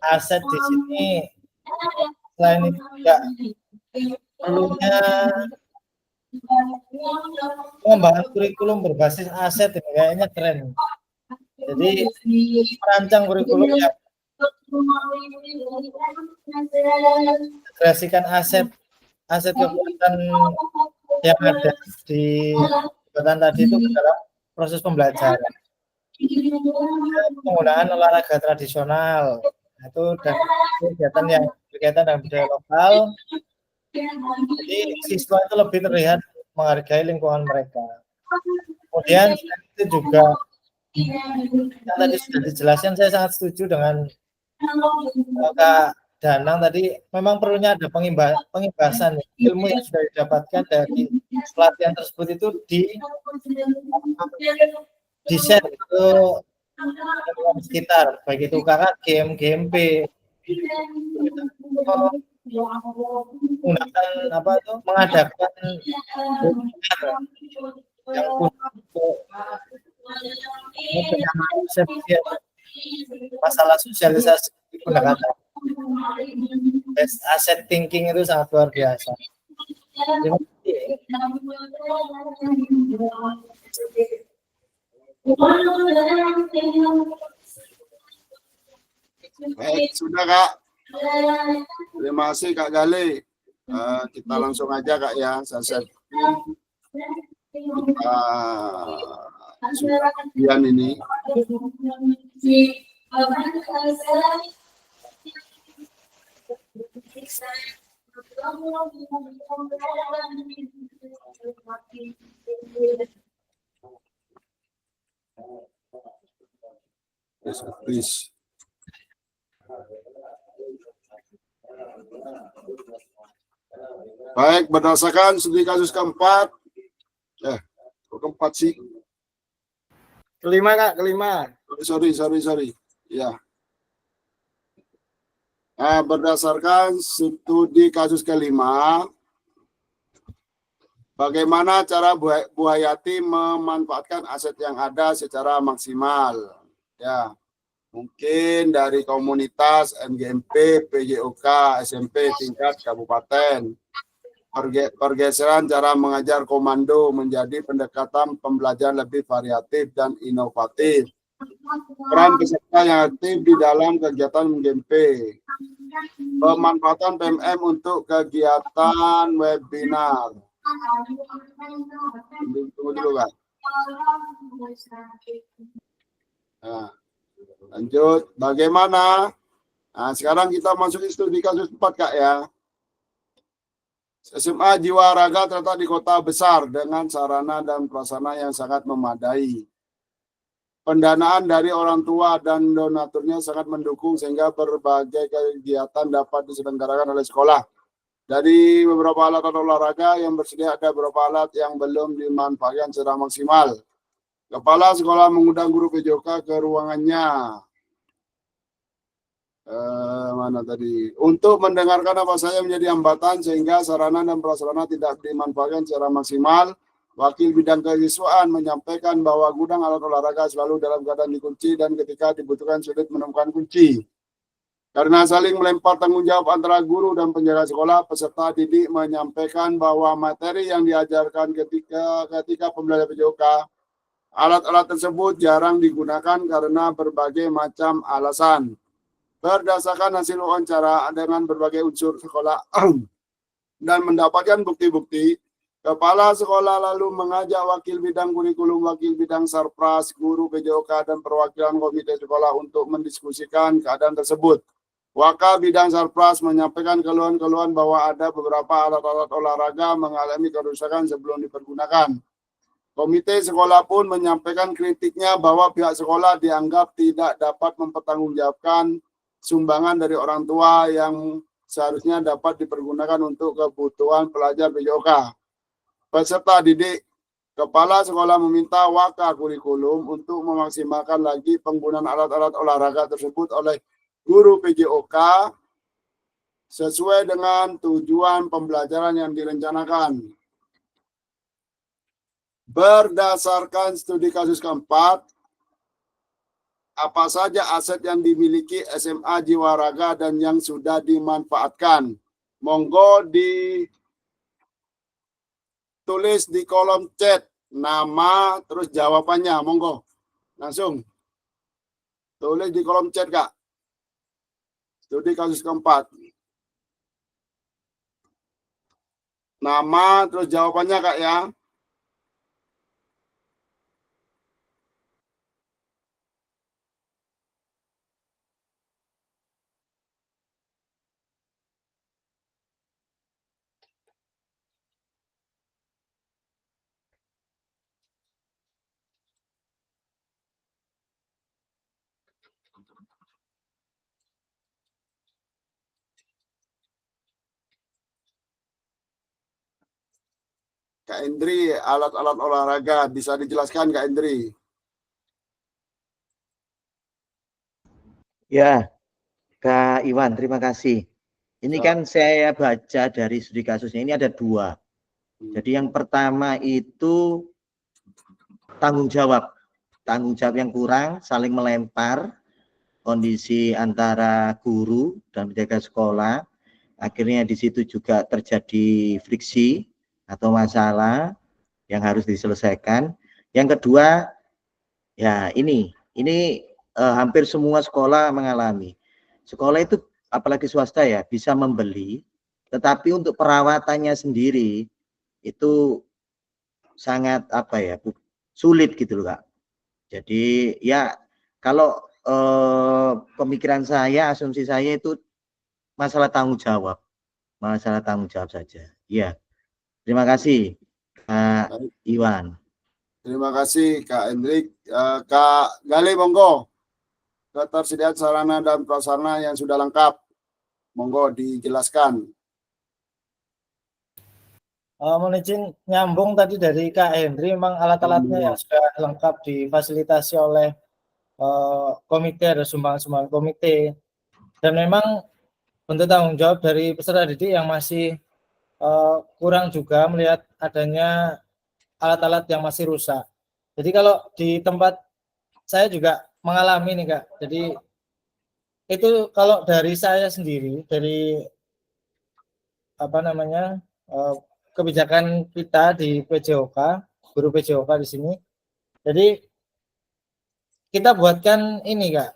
aset di sini selain itu juga perlunya pengembangan kurikulum berbasis aset ini kayaknya keren. Jadi merancang kurikulum yang mengintegrasikan aset kekuatan yang ada di kekuatan tadi itu ke dalam proses pembelajaran. Penggunaan olahraga tradisional itu dan kegiatan yang berkaitan dengan budaya lokal. Jadi siswa itu lebih terlihat menghargai lingkungan mereka. Kemudian itu juga yang tadi sudah dijelaskan, saya sangat setuju dengan Kak Danang tadi. Memang perlunya ada pengimbasan ilmu yang sudah didapatkan dari pelatihan tersebut itu di-share ke sekitar, baik itu kakak game, GMP, menggunakan mengadakan yang untuk masalah sosialisasi pendekatan asset thinking itu sangat luar biasa. Terima kasih. Baik, sudah Kak. Terima kasih Kak Gale. Kita langsung aja Kak ya. Kita sudah ini. Please. Baik, berdasarkan studi kasus keempat, keempat sih. Kelima Kak, kelima. Sorry. Ya. Nah, berdasarkan studi kasus kelima, bagaimana cara Bu Hayati memanfaatkan aset yang ada secara maksimal? Ya, mungkin dari komunitas MGMP, PJOK, SMP tingkat kabupaten. Pergeseran cara mengajar komando menjadi pendekatan pembelajaran lebih variatif dan inovatif. Peran peserta yang aktif di dalam kegiatan MGMP. Pemanfaatan PMM untuk kegiatan webinar. Tunggu dulu Kak. Nah, lanjut, bagaimana? Nah, sekarang kita masuk ke studi kasus 4 Kak ya. SMA Jiwa Raga terletak di kota besar dengan sarana dan prasarana yang sangat memadai. Pendanaan dari orang tua dan donaturnya sangat mendukung sehingga berbagai kegiatan dapat diselenggarakan oleh sekolah. Dari beberapa alat olahraga yang bersedia, ada beberapa alat yang belum dimanfaatkan secara maksimal. Kepala sekolah mengundang guru PJOK ke ruangannya. Mana tadi? Untuk mendengarkan apa saja menjadi hambatan sehingga sarana dan prasarana tidak dimanfaatkan secara maksimal. Wakil bidang kesiswaan menyampaikan bahwa gudang alat olahraga selalu dalam keadaan dikunci dan ketika dibutuhkan sulit menemukan kunci. Karena saling melempar tanggung jawab antara guru dan penjaga sekolah, peserta didik menyampaikan bahwa materi yang diajarkan ketika pembelajaran PJOK, alat-alat tersebut jarang digunakan karena berbagai macam alasan. Berdasarkan hasil wawancara dengan berbagai unsur sekolah dan mendapatkan bukti-bukti, kepala sekolah lalu mengajak wakil bidang kurikulum, wakil bidang sarpras, guru PJOK, dan perwakilan komite sekolah untuk mendiskusikan keadaan tersebut. Waka Bidang Sarpras menyampaikan keluhan-keluhan bahwa ada beberapa alat-alat olahraga mengalami kerusakan sebelum dipergunakan. Komite sekolah pun menyampaikan kritiknya bahwa pihak sekolah dianggap tidak dapat mempertanggungjawabkan sumbangan dari orang tua yang seharusnya dapat dipergunakan untuk kebutuhan pelajar PJOK. Peserta didik, kepala sekolah meminta Waka kurikulum untuk memaksimalkan lagi penggunaan alat-alat olahraga tersebut oleh guru PJOK sesuai dengan tujuan pembelajaran yang direncanakan. Berdasarkan studi kasus keempat, apa saja aset yang dimiliki SMA Jiwa Raga dan yang sudah dimanfaatkan? Monggo ditulis di kolom chat nama terus jawabannya, monggo. Langsung tulis di kolom chat, Kak. Studi kasus keempat. Nama terus jawabannya, Kak, ya. Kak Indri, alat-alat olahraga bisa dijelaskan, Kak Indri? Ya, Kak Iwan, terima kasih. Ini kan saya baca dari studi kasusnya, ini ada dua. Jadi yang pertama itu tanggung jawab yang kurang, saling melempar, kondisi antara guru dan penjaga sekolah. Akhirnya di situ juga terjadi friksi atau masalah yang harus diselesaikan. Yang kedua, ya ini hampir semua sekolah mengalami. Sekolah itu apalagi swasta ya bisa membeli, tetapi untuk perawatannya sendiri itu sangat sulit gitu loh, Kak. Jadi ya kalau pemikiran saya, asumsi saya itu masalah tanggung jawab saja. Ya, terima kasih Kak Iwan. Terima kasih Kak Hendrik. Kak Gali, monggo. Ketersediaan sarana dan prasarana yang sudah lengkap, monggo dijelaskan. Mohon izin nyambung tadi dari Kak Hendri, memang alat-alatnya yang sudah lengkap difasilitasi oleh komite, ada sumbangan komite, dan memang untuk tanggung jawab dari peserta didik yang masih kurang juga melihat adanya alat-alat yang masih rusak. Jadi kalau di tempat saya juga mengalami nih, Kak. Jadi itu kalau dari saya sendiri, dari kebijakan kita di PJOK, guru PJOK di sini. Jadi kita buatkan ini, Kak,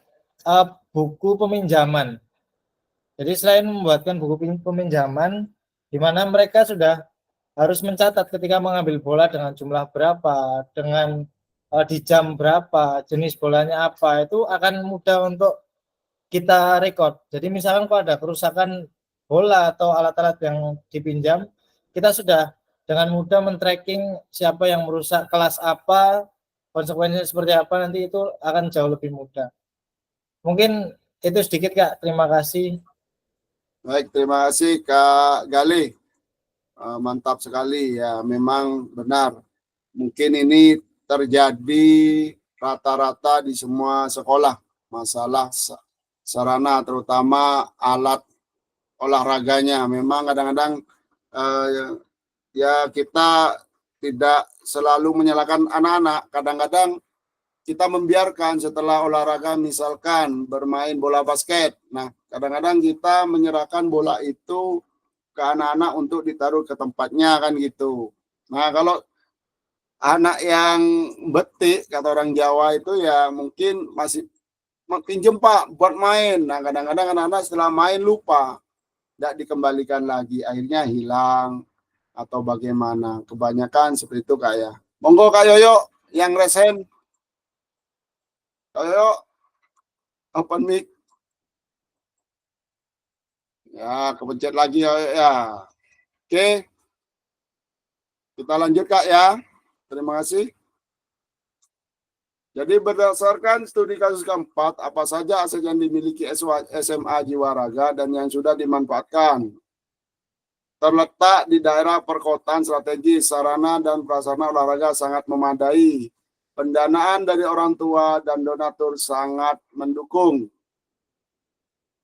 buku peminjaman. Jadi selain membuatkan buku peminjaman, di mana mereka sudah harus mencatat ketika mengambil bola dengan jumlah berapa, dengan di jam berapa, jenis bolanya apa, itu akan mudah untuk kita rekod. Jadi misalkan kalau ada kerusakan bola atau alat-alat yang dipinjam, kita sudah dengan mudah men-tracking siapa yang merusak, kelas apa, konsekuensinya seperti apa, nanti itu akan jauh lebih mudah. Mungkin itu sedikit, Kak. Terima kasih. Baik, terima kasih Kak Gali. Mantap sekali ya, memang benar. Mungkin ini terjadi rata-rata di semua sekolah, masalah sarana terutama alat olahraganya. Memang kadang-kadang ya kita tidak selalu menyalahkan anak-anak. Kadang-kadang kita membiarkan setelah olahraga, misalkan bermain bola basket. Nah, kadang-kadang kita menyerahkan bola itu ke anak-anak untuk ditaruh ke tempatnya kan gitu. Nah, kalau anak yang betik, kata orang Jawa itu ya mungkin masih pinjem Pak buat main. Nah, kadang-kadang anak-anak setelah main lupa, tidak dikembalikan lagi, akhirnya hilang atau bagaimana. Kebanyakan seperti itu, Kak ya. Monggo Kak Yoyo yang resen. Kak Yoyo, open mic. Ya, kepencet lagi ya. Oke. Kita lanjut Kak ya. Terima kasih. Jadi berdasarkan studi kasus keempat, apa saja aset yang dimiliki SMA Jiwa Raga dan yang sudah dimanfaatkan? Terletak di daerah perkotaan strategis, sarana dan prasarana olahraga sangat memadai. Pendanaan dari orang tua dan donatur sangat mendukung.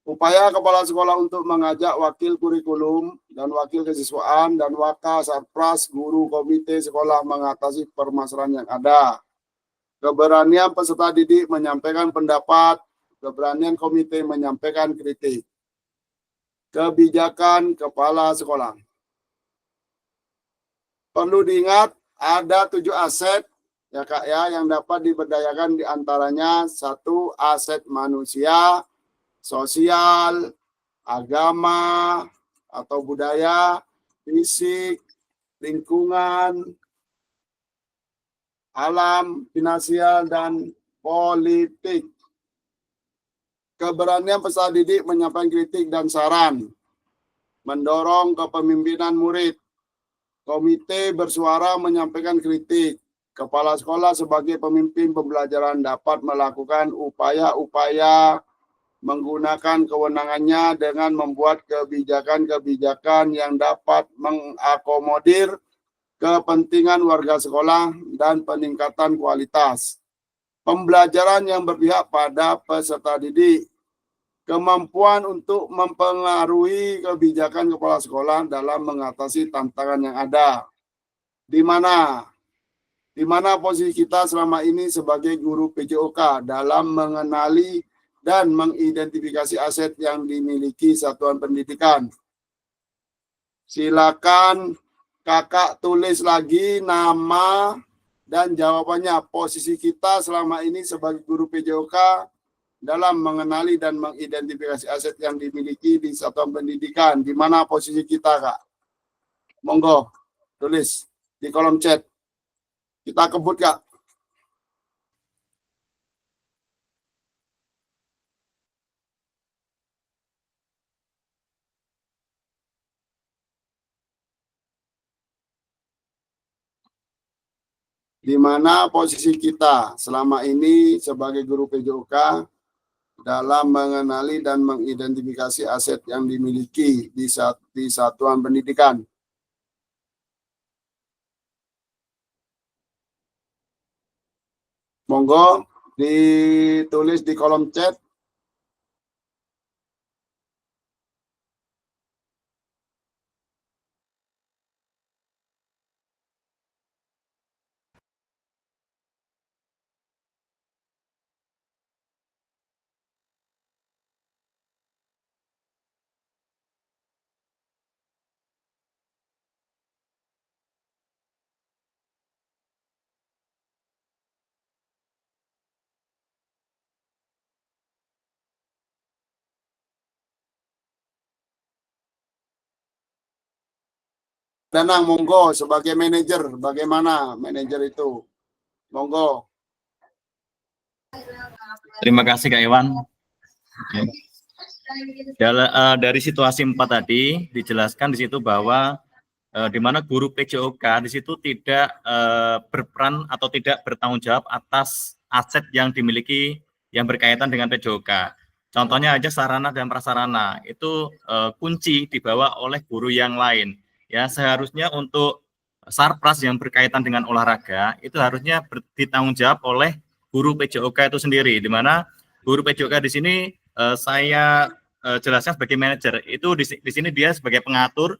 Upaya kepala sekolah untuk mengajak wakil kurikulum dan wakil kesiswaan dan waka sarpras guru komite sekolah mengatasi permasalahan yang ada. Keberanian peserta didik menyampaikan pendapat, keberanian komite menyampaikan kritik. Kebijakan kepala sekolah. Perlu diingat ada 7 aset ya Kak ya yang dapat diberdayakan diantaranya 1 aset manusia, sosial, agama atau budaya, fisik, lingkungan, alam, finansial, dan politik. Keberanian peserta didik menyampaikan kritik dan saran, mendorong kepemimpinan murid. Komite bersuara menyampaikan kritik. Kepala sekolah sebagai pemimpin pembelajaran dapat melakukan upaya-upaya menggunakan kewenangannya dengan membuat kebijakan-kebijakan yang dapat mengakomodir kepentingan warga sekolah dan peningkatan kualitas pembelajaran yang berpihak pada peserta didik. Kemampuan untuk mempengaruhi kebijakan kepala sekolah dalam mengatasi tantangan yang ada. Di mana posisi kita selama ini sebagai guru PJOK dalam mengenali dan mengidentifikasi aset yang dimiliki satuan pendidikan. Silakan Kakak tulis lagi nama dan jawabannya. Posisi kita selama ini sebagai guru PJOK dalam mengenali dan mengidentifikasi aset yang dimiliki di satuan pendidikan. Di mana posisi kita, Kak? Monggo, tulis di kolom chat. Kita kebut, Kak. Di mana posisi kita selama ini sebagai guru PJOK dalam mengenali dan mengidentifikasi aset yang dimiliki di satuan pendidikan. Monggo ditulis di kolom chat. Danang, monggo sebagai manajer, bagaimana manajer itu? Monggo. Terima kasih Kak Iwan. Oke. Dari situasi 4 tadi dijelaskan di situ bahwa di mana guru PJOK di situ tidak berperan atau tidak bertanggung jawab atas aset yang dimiliki yang berkaitan dengan PJOK. Contohnya aja sarana dan prasarana itu kunci dibawa oleh guru yang lain. Ya, seharusnya untuk sarpras yang berkaitan dengan olahraga itu harusnya ditanggung jawab oleh guru PJOK itu sendiri, di mana guru PJOK di sini saya jelaskan sebagai manajer, itu di sini dia sebagai pengatur,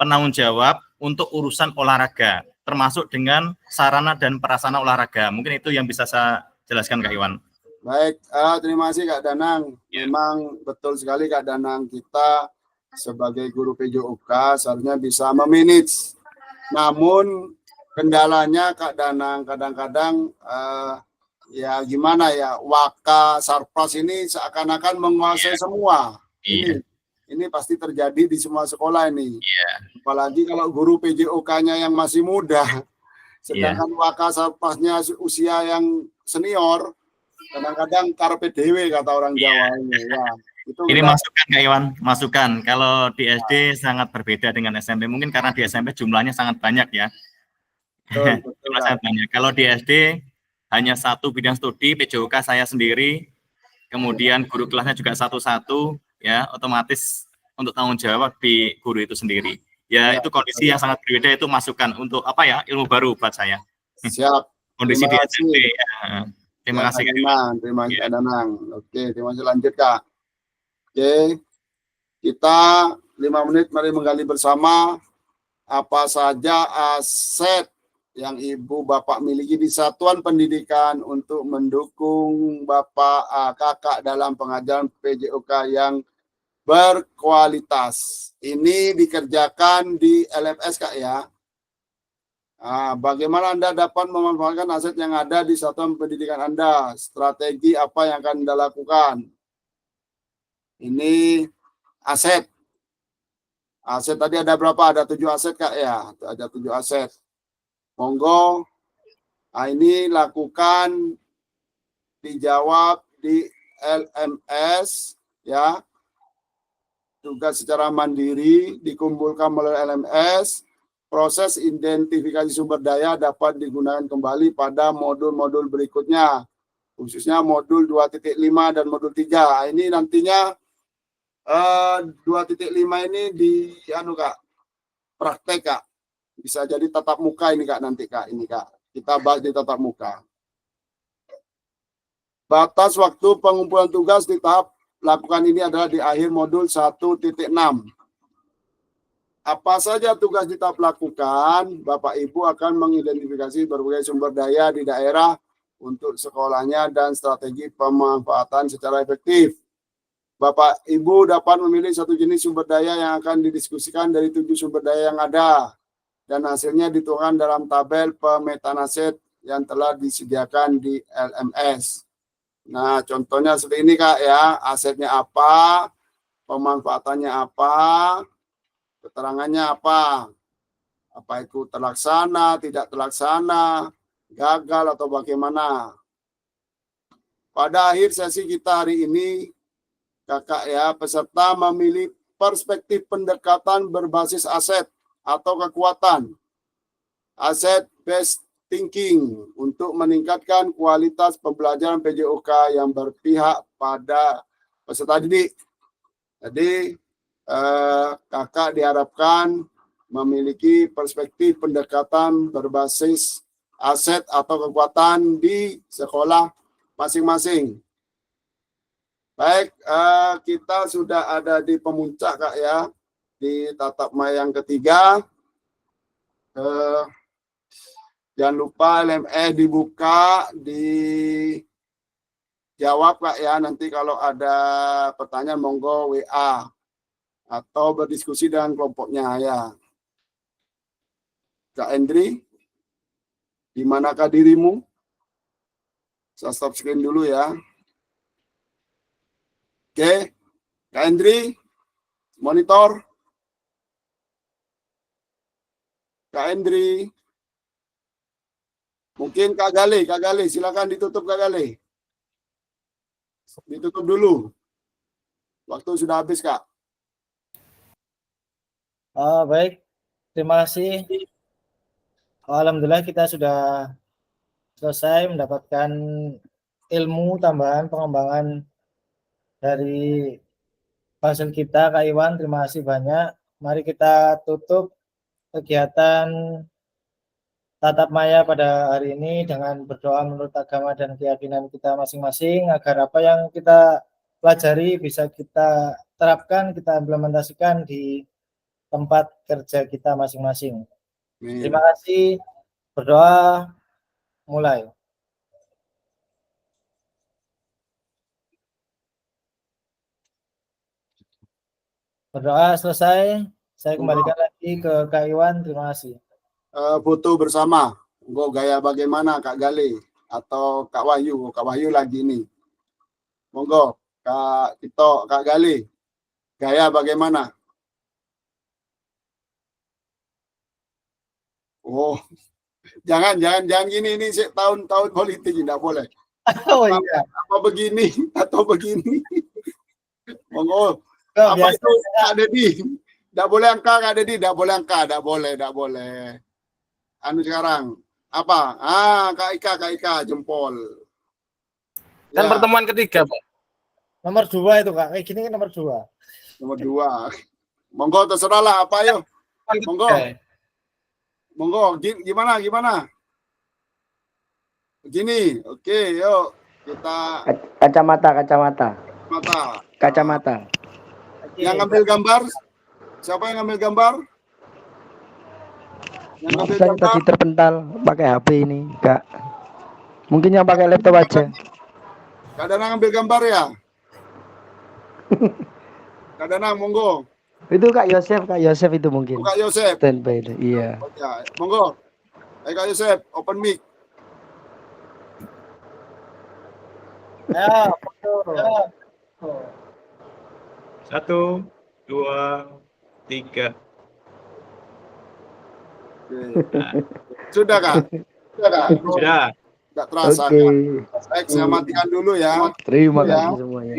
penanggung jawab untuk urusan olahraga, termasuk dengan sarana dan prasarana olahraga. Mungkin itu yang bisa saya jelaskan Kak Iwan. Baik, terima kasih Kak Danang. Memang betul sekali Kak Danang, kita sebagai guru PJOK seharusnya bisa memanage. Namun kendalanya Kak Danang kadang-kadang ya gimana ya, waka sarpras ini seakan-akan menguasai semua. Ini pasti terjadi di semua sekolah ini. Apalagi kalau guru PJOK-nya yang masih muda, sedangkan waka sarprasnya usia yang senior, kadang-kadang karpe dewe kata orang Jawa ini. Ya. Itu Ini udah- masukan Kak Iwan, masukan. Kalau di SD sangat berbeda dengan SMP. Mungkin karena di SMP jumlahnya sangat banyak ya. betul, betul, Jumlah Kak. sangat banyak. Kalau di SD hanya satu bidang studi, PJOK saya sendiri, kemudian guru kelasnya juga satu-satu, ya otomatis untuk tanggung jawab di guru itu sendiri. Ya, Ya, itu kondisi yang sangat berbeda, itu masukan untuk apa ya, ilmu baru buat saya. Siap. Kondisi di Terima SMP. kasih. Ya. Terima Ya, kasih Kak Kak Iwan. Danang. Terima kasih Ya. Kak Danang. Oke, terima kasih, lanjut Kak. Oke, kita 5 menit mari menggali bersama apa saja aset yang Ibu Bapak miliki di satuan pendidikan untuk mendukung Bapak Kakak dalam pengajaran PJOK yang berkualitas. Ini dikerjakan di LMS Kak ya. Bagaimana Anda dapat memanfaatkan aset yang ada di satuan pendidikan Anda? Strategi apa yang akan Anda lakukan? Ini aset. Aset tadi ada berapa? Ada 7 aset Kak ya. Ada 7 aset. Monggo. Ini lakukan dijawab di LMS ya. Tugas secara mandiri dikumpulkan melalui LMS. Proses identifikasi sumber daya dapat digunakan kembali pada modul-modul berikutnya, khususnya modul 2.5 dan modul 3. Ini nantinya 2.5 ini di Kak, praktek Kak. Bisa jadi tatap muka ini Kak nanti Kak, ini Kak. Kita bahas di tatap muka. Batas waktu pengumpulan tugas di tahap lakukan ini adalah di akhir modul 1.6. Apa saja tugas di tahap lakukan, Bapak Ibu akan mengidentifikasi berbagai sumber daya di daerah untuk sekolahnya dan strategi pemanfaatan secara efektif. Bapak Ibu dapat memilih satu jenis sumber daya yang akan didiskusikan dari 7 sumber daya yang ada dan hasilnya dituangkan dalam tabel pemetaan aset yang telah disediakan di LMS. Nah, contohnya seperti ini Kak ya, asetnya apa, pemanfaatannya apa, keterangannya apa itu terlaksana, tidak terlaksana, gagal atau bagaimana. Pada akhir sesi kita hari ini, Kakak ya, peserta memilih perspektif pendekatan berbasis aset atau kekuatan. Aset based thinking untuk meningkatkan kualitas pembelajaran PJOK yang berpihak pada peserta didik. Jadi, Kakak diharapkan memiliki perspektif pendekatan berbasis aset atau kekuatan di sekolah masing-masing. Baik, kita sudah ada di pemuncak Kak ya, di tatap maya yang ketiga. Jangan lupa LMS dibuka, dijawab Kak ya, nanti kalau ada pertanyaan monggo WA. Atau berdiskusi dengan kelompoknya ya. Kak Endri, di manakah dirimu? Saya stop screen dulu ya. Oke, Kak Endri, monitor. Kak Endri. Mungkin Kak Gale, silakan ditutup Kak Gale. Ditutup dulu. Waktu sudah habis Kak. Baik, terima kasih. Alhamdulillah kita sudah selesai mendapatkan ilmu tambahan pengembangan dari hasil kita, Kak Iwan. Terima kasih banyak. Mari kita tutup kegiatan tatap maya pada hari ini dengan berdoa menurut agama dan keyakinan kita masing-masing agar apa yang kita pelajari bisa kita terapkan, kita implementasikan di tempat kerja kita masing-masing. Terima kasih. Berdoa mulai. Berdoa selesai. Saya kembalikan lagi ke Kak Iwan. Terima kasih. Foto bersama. Gaya bagaimana Kak Gale atau Kak Wahyu? Kak Wahyu lagi nih. Monggo Kak Tito, Kak Gale. Gaya bagaimana? Oh, jangan gini, ini tahun politik tidak boleh. Oh iya. Apa begini atau begini? Monggo. Oh, Apa biasa. itu Kak Dedi? Tidak boleh angka Kak Dedi, tidak boleh angka, tidak boleh. Anu sekarang apa? Kak Ika jempol. Kan Ya, pertemuan ketiga, Pak. Nomor 2 itu Kak. Kayak gini kan nomor 2. nomor 2. Monggo terserahlah apa ayo. Monggo. Monggo, gimana? Begini, oke, yuk kita Kacamata. yang ngambil gambar. Siapa yang ngambil gambar? Yang Maaf, ngambil saya gambar. tadi terpental pakai HP ini, Kak. Mungkin yang pakai laptop aja. Kak Danang ngambil gambar ya? Kak Danang, monggo. Itu Kak Yosef itu mungkin. Kak Yosef. Standby itu. Iya. Oh, ya, monggo. Kak Yosef, open mic. Ya, 1, 2, 3. Sudah Kak? Sudah. Tidak terasa. Oke. Baik, saya matikan dulu ya. Terima kasih semuanya.